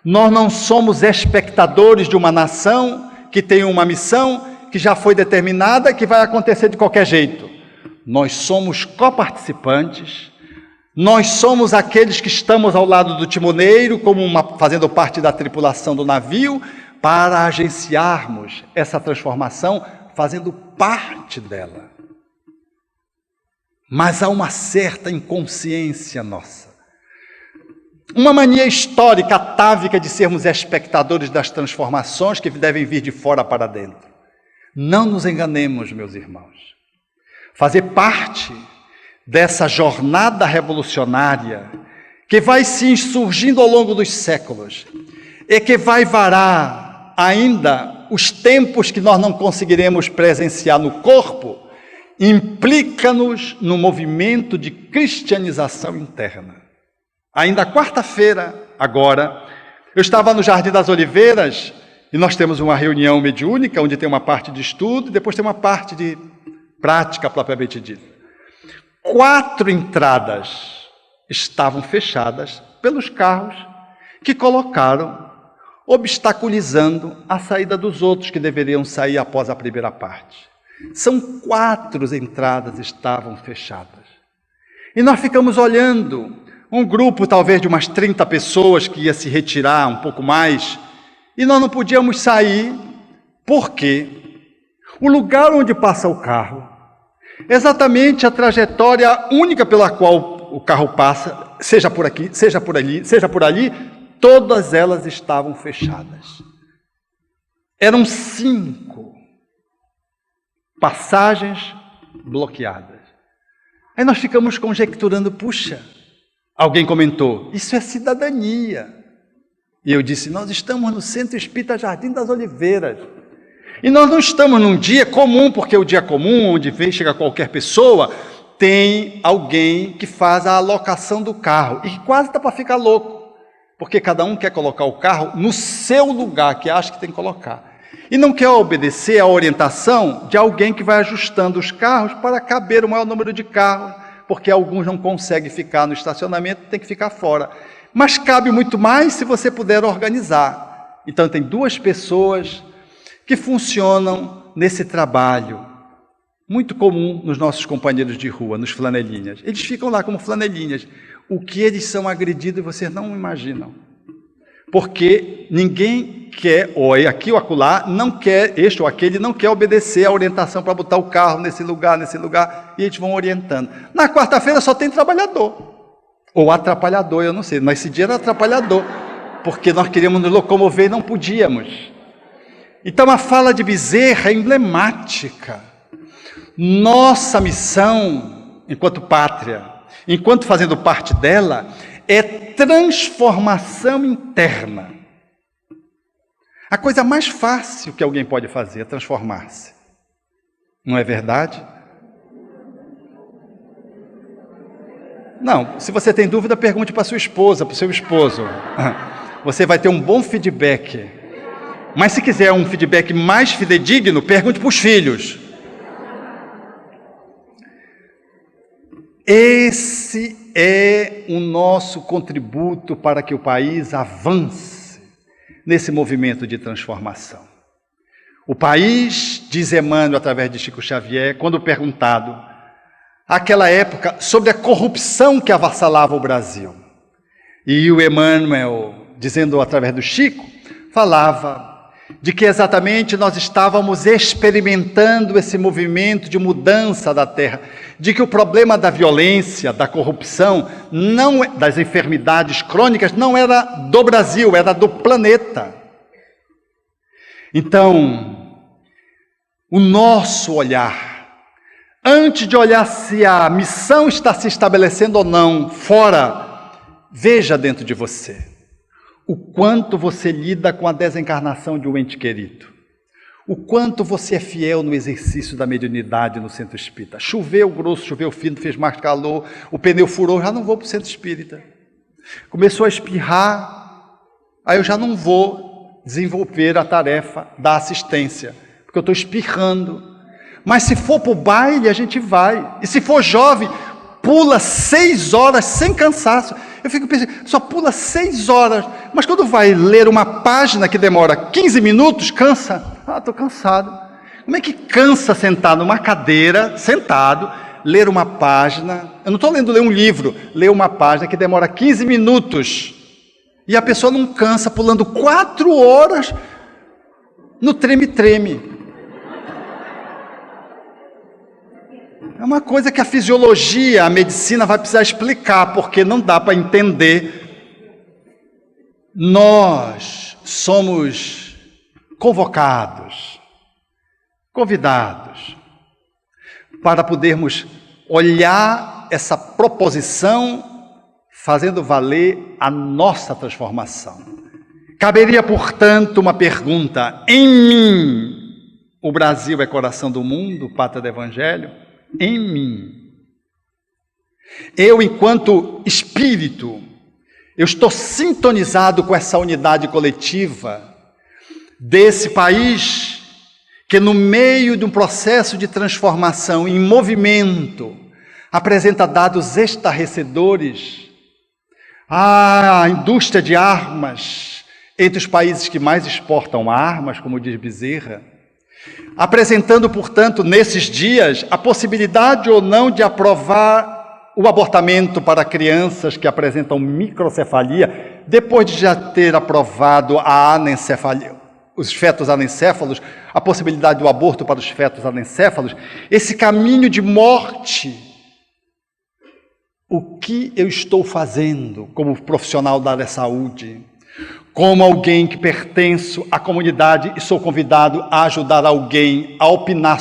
Nós não somos espectadores de uma nação que tem uma missão que já foi determinada, que vai acontecer de qualquer jeito. Nós somos coparticipantes, nós somos aqueles que estamos ao lado do timoneiro, fazendo parte da tripulação do navio, para agenciarmos essa transformação, fazendo parte dela. Mas há uma certa inconsciência nossa. Uma mania histórica, atávica de sermos espectadores das transformações que devem vir de fora para dentro. Não nos enganemos, meus irmãos. Fazer parte dessa jornada revolucionária que vai se insurgindo ao longo dos séculos e que vai varar ainda os tempos que nós não conseguiremos presenciar no corpo, implica-nos no movimento de cristianização interna. Ainda quarta-feira, agora, eu estava no Jardim das Oliveiras e nós temos uma reunião mediúnica, onde tem uma parte de estudo e depois tem uma parte de prática propriamente dita. 4 entradas estavam fechadas pelos carros que colocaram, obstaculizando a saída dos outros que deveriam sair após a primeira parte. São 4 entradas estavam fechadas. E nós ficamos olhando. Um grupo talvez de umas 30 pessoas que ia se retirar um pouco mais, e nós não podíamos sair, porque o lugar onde passa o carro, exatamente a trajetória única pela qual o carro passa, seja por aqui, seja por ali, seja por ali, todas elas estavam fechadas. Eram 5 passagens bloqueadas. Aí nós ficamos conjecturando, puxa, alguém comentou, isso é cidadania. E eu disse, nós estamos no Centro Espírita Jardim das Oliveiras. E nós não estamos num dia comum, porque o dia comum, onde chega qualquer pessoa, tem alguém que faz a alocação do carro. E quase está para ficar louco, porque cada um quer colocar o carro no seu lugar, que acha que tem que colocar. E não quer obedecer à orientação de alguém que vai ajustando os carros para caber o maior número de carros, porque alguns não conseguem ficar no estacionamento, tem que ficar fora. Mas cabe muito mais se você puder organizar. Então tem 2 pessoas que funcionam nesse trabalho Muito comum nos nossos companheiros de rua, nos flanelinhas. Eles ficam lá como flanelinhas. O que eles são agredidos, vocês não imaginam. Porque ninguém quer, ou aqui ou acolá, não quer, este ou aquele, não quer obedecer a orientação para botar o carro nesse lugar, e eles vão orientando. Na quarta-feira só tem trabalhador. Ou atrapalhador, eu não sei. Mas esse dia era atrapalhador, porque nós queríamos nos locomover e não podíamos. Então a fala de Bezerra é emblemática. Nossa missão, enquanto pátria, enquanto fazendo parte dela, é transformação interna. A coisa mais fácil que alguém pode fazer é transformar-se. Não é verdade? Não, se você tem dúvida, pergunte para sua esposa, para o seu esposo. Você vai ter um bom feedback. Mas se quiser um feedback mais fidedigno, pergunte para os filhos. Esse é o nosso contributo para que o país avance nesse movimento de transformação. O país, diz Emmanuel através de Chico Xavier, quando perguntado, àquela época, sobre a corrupção que avassalava o Brasil. E o Emmanuel, dizendo através do Chico, falava de que exatamente nós estávamos experimentando esse movimento de mudança da terra, de que o problema da violência, da corrupção, das enfermidades crônicas, não era do Brasil, era do planeta. Então, o nosso olhar, antes de olhar se a missão está se estabelecendo ou não fora, veja dentro de você. O quanto você lida com a desencarnação de um ente querido. O quanto você é fiel no exercício da mediunidade no centro espírita. Choveu grosso, choveu fino, fez mais calor, o pneu furou, já não vou para o centro espírita. Começou a espirrar, aí eu já não vou desenvolver a tarefa da assistência, porque eu estou espirrando. Mas se for para o baile, a gente vai. E se for jovem, pula 6 horas sem cansaço. Eu fico pensando, só pula 6 horas, mas quando vai ler uma página que demora 15 minutos, cansa. Ah, estou cansado. Como é que cansa sentar numa cadeira, sentado, ler uma página? Eu não estou ler um livro, ler uma página que demora 15 minutos. E a pessoa não cansa, pulando 4 horas no treme-treme. É uma coisa que a fisiologia, a medicina vai precisar explicar, porque não dá para entender. Nós somos convocados, convidados, para podermos olhar essa proposição fazendo valer a nossa transformação. Caberia, portanto, uma pergunta: em mim, o Brasil é coração do mundo, pátria do Evangelho? Em mim. Eu, enquanto espírito, eu estou sintonizado com essa unidade coletiva desse país que, no meio de um processo de transformação em movimento, apresenta dados estarrecedores. A indústria de armas, entre os países que mais exportam armas, como diz Bezerra, apresentando, portanto, nesses dias, a possibilidade ou não de aprovar o abortamento para crianças que apresentam microcefalia, depois de já ter aprovado a anencefalia, os fetos anencéfalos, a possibilidade do aborto para os fetos anencéfalos, esse caminho de morte. O que eu estou fazendo como profissional da área da saúde? Como alguém que pertenço à comunidade e sou convidado a ajudar alguém, a opinar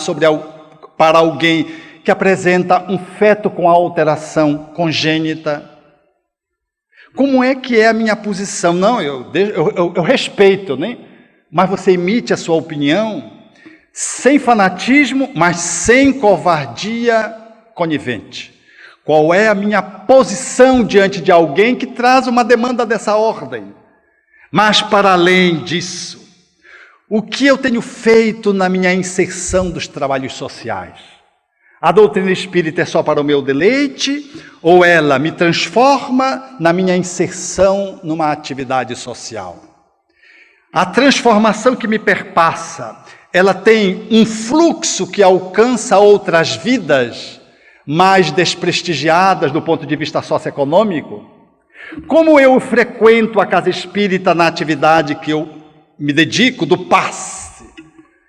para alguém que apresenta um feto com alteração congênita. Como é que é a minha posição? Não, eu respeito, né? Mas você emite a sua opinião sem fanatismo, mas sem covardia conivente. Qual é a minha posição diante de alguém que traz uma demanda dessa ordem? Mas, para além disso, o que eu tenho feito na minha inserção dos trabalhos sociais? A doutrina espírita é só para o meu deleite ou ela me transforma na minha inserção numa atividade social? A transformação que me perpassa ela tem um fluxo que alcança outras vidas mais desprestigiadas do ponto de vista socioeconômico? Como eu frequento a casa espírita na atividade que eu me dedico do passe?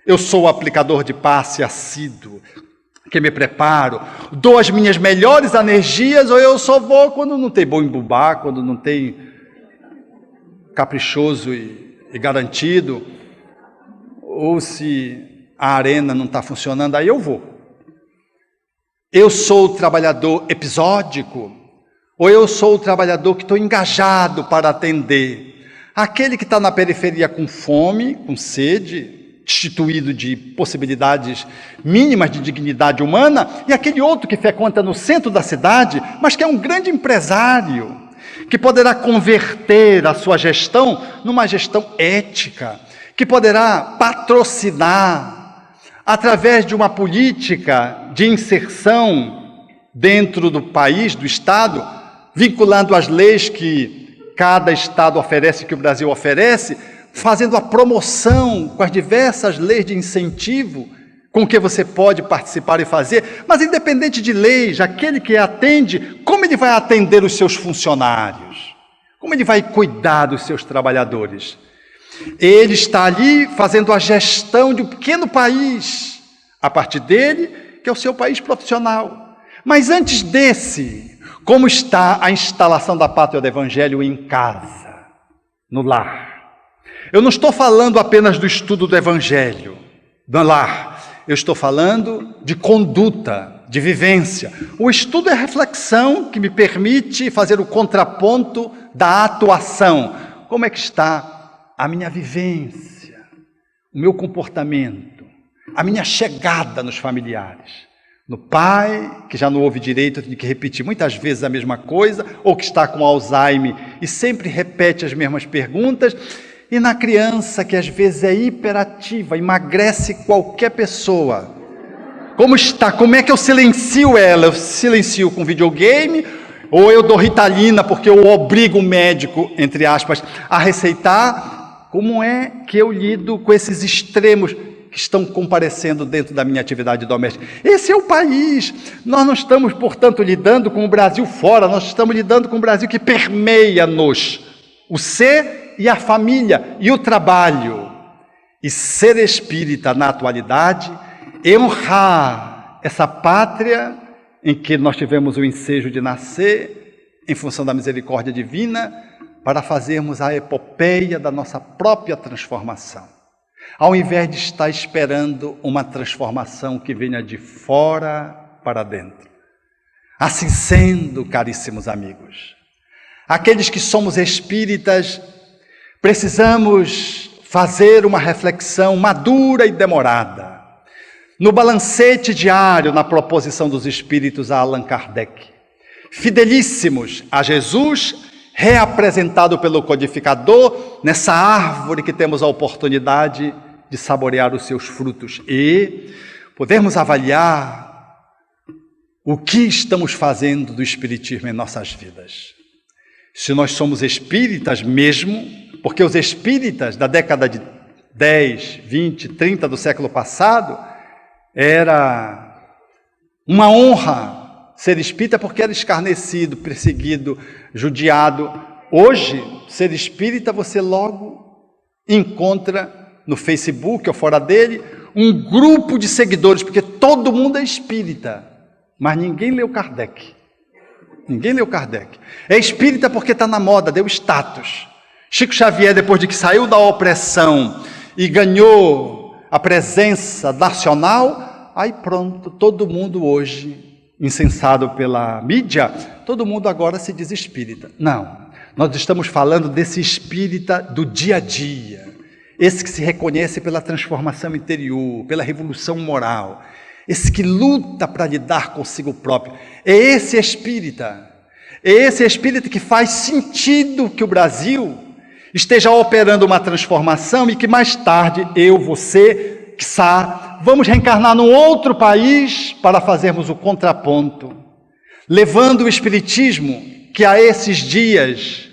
Eu sou o aplicador de passe assíduo, que me preparo, dou as minhas melhores energias, ou eu só vou quando não tem bom embubá, quando não tem caprichoso e garantido, ou se a arena não está funcionando, aí eu vou. Eu sou o trabalhador episódico, ou eu sou o trabalhador que estou engajado para atender aquele que está na periferia com fome, com sede, destituído de possibilidades mínimas de dignidade humana, e aquele outro que frequenta no centro da cidade, mas que é um grande empresário, que poderá converter a sua gestão numa gestão ética, que poderá patrocinar, através de uma política de inserção dentro do país, do Estado, vinculando as leis que cada Estado oferece, que o Brasil oferece, fazendo a promoção com as diversas leis de incentivo com que você pode participar e fazer, mas independente de leis, aquele que atende, como ele vai atender os seus funcionários? Como ele vai cuidar dos seus trabalhadores? Ele está ali fazendo a gestão de um pequeno país, a partir dele, que é o seu país profissional. Mas antes desse, como está a instalação da pátria do Evangelho em casa, no lar? Eu não estou falando apenas do estudo do Evangelho, do lar. Eu estou falando de conduta, de vivência. O estudo é a reflexão que me permite fazer o contraponto da atuação. Como é que está a minha vivência, o meu comportamento, a minha chegada nos familiares? No pai, que já não ouve direito, tem que repetir muitas vezes a mesma coisa, ou que está com Alzheimer e sempre repete as mesmas perguntas. E na criança, que às vezes é hiperativa, emagrece qualquer pessoa. Como está? Como é que eu silencio ela? Eu silencio com videogame, ou eu dou Ritalina porque eu obrigo o médico, entre aspas, a receitar? Como é que eu lido com esses extremos que estão comparecendo dentro da minha atividade doméstica? Esse é o país. Nós não estamos, portanto, lidando com o Brasil fora, nós estamos lidando com o Brasil que permeia-nos. O ser e a família e o trabalho. E ser espírita na atualidade é honrar essa pátria em que nós tivemos o ensejo de nascer, em função da misericórdia divina, para fazermos a epopeia da nossa própria transformação, ao invés de estar esperando uma transformação que venha de fora para dentro. Assim sendo, caríssimos amigos, aqueles que somos espíritas, precisamos fazer uma reflexão madura e demorada. No balancete diário, na proposição dos Espíritos a Allan Kardec, fidelíssimos a Jesus, reapresentado pelo codificador, nessa árvore que temos a oportunidade de saborear os seus frutos e podermos avaliar o que estamos fazendo do Espiritismo em nossas vidas. Se nós somos espíritas mesmo, porque os espíritas da década de 10, 20, 30 do século passado, era uma honra ser espírita porque era escarnecido, perseguido, judiado. Hoje, ser espírita, você logo encontra no Facebook ou fora dele um grupo de seguidores, porque todo mundo é espírita, mas ninguém leu Kardec. Ninguém leu Kardec. É espírita porque está na moda, deu status. Chico Xavier, depois de que saiu da opressão e ganhou a presença nacional, aí pronto, todo mundo hoje, incensado pela mídia, todo mundo agora se diz espírita. Não, nós estamos falando desse espírita do dia a dia, esse que se reconhece pela transformação interior, pela revolução moral, esse que luta para lidar consigo próprio. É esse espírita que faz sentido que o Brasil esteja operando uma transformação e que mais tarde eu, você, quiçá, vamos reencarnar num outro país para fazermos o contraponto, levando o Espiritismo, que a esses dias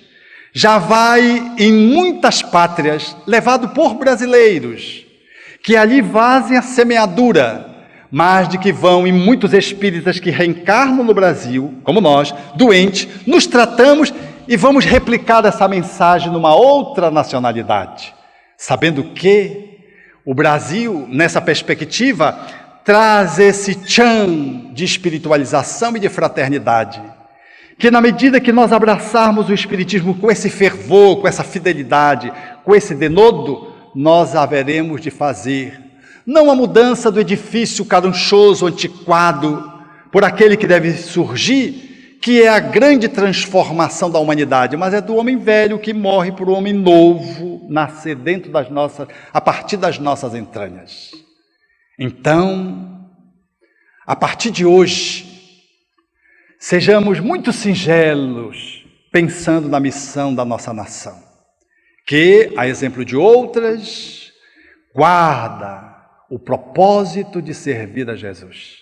já vai em muitas pátrias, levado por brasileiros, que ali vazem a semeadura, mas de que vão em muitos espíritas que reencarnam no Brasil, como nós, doentes, nos tratamos e vamos replicar essa mensagem numa outra nacionalidade, sabendo que o Brasil, nessa perspectiva, traz esse tchan de espiritualização e de fraternidade, que na medida que nós abraçarmos o Espiritismo com esse fervor, com essa fidelidade, com esse denodo, nós haveremos de fazer, não a mudança do edifício carunchoso, antiquado, por aquele que deve surgir, que é a grande transformação da humanidade, mas é do homem velho que morre para o homem novo nascer dentro das nossas, a partir das nossas entranhas. Então, a partir de hoje, sejamos muito singelos, pensando na missão da nossa nação, que, a exemplo de outras, guarda o propósito de servir a Jesus.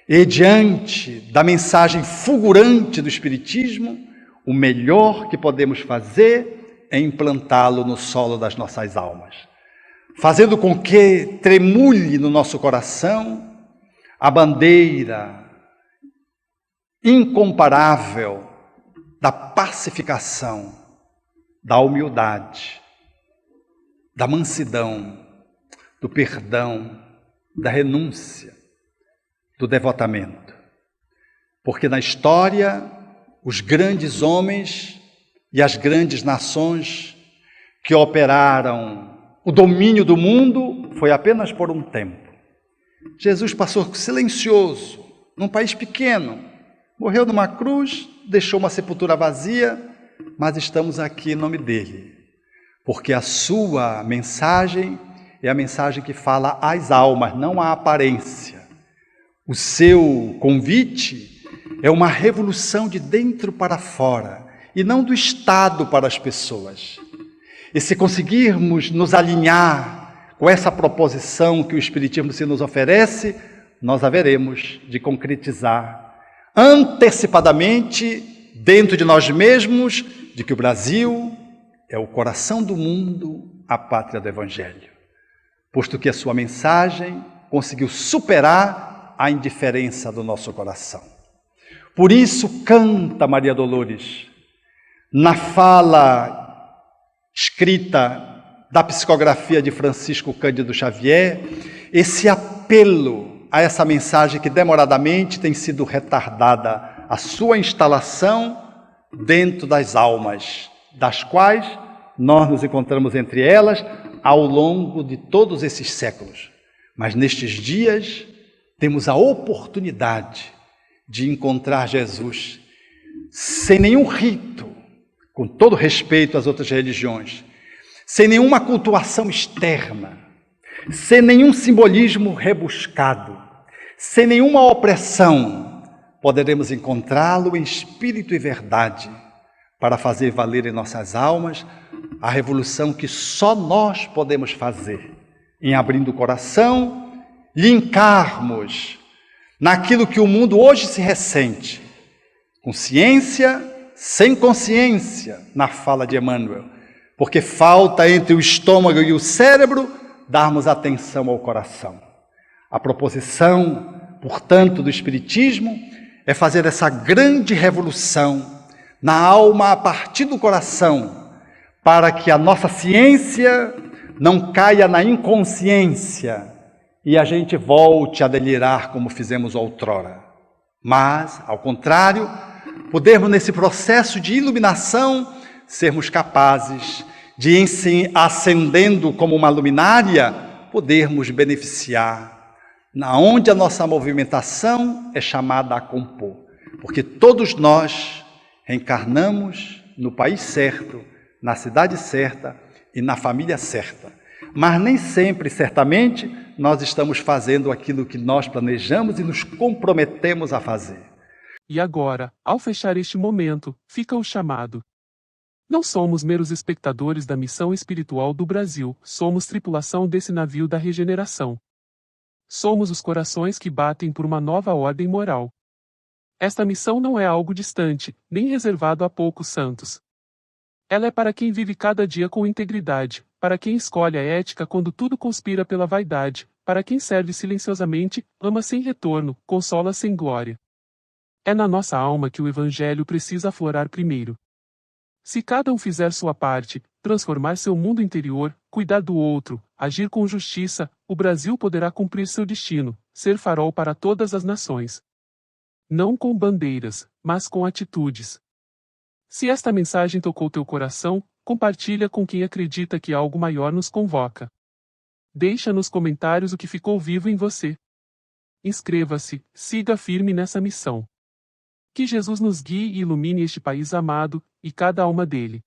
E diante da mensagem fulgurante do Espiritismo, o melhor que podemos fazer é implantá-lo no solo das nossas almas, fazendo com que tremule no nosso coração a bandeira incomparável da pacificação, da humildade, da mansidão, do perdão, da renúncia, do devotamento. Porque na história, os grandes homens e as grandes nações que operaram o domínio do mundo foi apenas por um tempo. Jesus passou silencioso, num país pequeno, morreu numa cruz, deixou uma sepultura vazia, mas estamos aqui em nome dele, porque a sua mensagem é a mensagem que fala às almas, não à aparência. O seu convite é uma revolução de dentro para fora, e não do Estado para as pessoas. E se conseguirmos nos alinhar com essa proposição que o Espiritismo se nos oferece, nós haveremos de concretizar antecipadamente, dentro de nós mesmos, de que o Brasil é o coração do mundo, a pátria do Evangelho, posto que a sua mensagem conseguiu superar a indiferença do nosso coração. Por isso canta Maria Dolores, na fala escrita da psicografia de Francisco Cândido Xavier, esse apelo a essa mensagem que demoradamente tem sido retardada, a sua instalação dentro das almas, das quais nós nos encontramos entre elas ao longo de todos esses séculos. Mas nestes dias temos a oportunidade de encontrar Jesus sem nenhum rito, com todo respeito às outras religiões, sem nenhuma cultuação externa, sem nenhum simbolismo rebuscado, sem nenhuma opressão, poderemos encontrá-lo em espírito e verdade, para fazer valer em nossas almas a revolução que só nós podemos fazer, em abrindo o coração e linkarmos naquilo que o mundo hoje se ressente, com ciência, sem consciência, na fala de Emmanuel, porque falta entre o estômago e o cérebro darmos atenção ao coração. A proposição, portanto, do Espiritismo é fazer essa grande revolução na alma a partir do coração, para que a nossa ciência não caia na inconsciência e a gente volte a delirar como fizemos outrora. Mas, ao contrário, podermos nesse processo de iluminação sermos capazes de, acendendo como uma luminária, podermos beneficiar na onde a nossa movimentação é chamada a compor. Porque todos nós reencarnamos no país certo, na cidade certa e na família certa. Mas nem sempre, certamente, nós estamos fazendo aquilo que nós planejamos e nos comprometemos a fazer. E agora, ao fechar este momento, fica o chamado. Não somos meros espectadores da missão espiritual do Brasil, somos tripulação desse navio da regeneração. Somos os corações que batem por uma nova ordem moral. Esta missão não é algo distante, nem reservado a poucos santos. Ela é para quem vive cada dia com integridade, para quem escolhe a ética quando tudo conspira pela vaidade, para quem serve silenciosamente, ama sem retorno, consola sem glória. É na nossa alma que o Evangelho precisa aflorar primeiro. Se cada um fizer sua parte, transformar seu mundo interior, cuidar do outro, agir com justiça, o Brasil poderá cumprir seu destino, ser farol para todas as nações. Não com bandeiras, mas com atitudes. Se esta mensagem tocou teu coração, compartilha com quem acredita que algo maior nos convoca. Deixa nos comentários o que ficou vivo em você. Inscreva-se, siga firme nessa missão. Que Jesus nos guie e ilumine este país amado, e cada alma dele.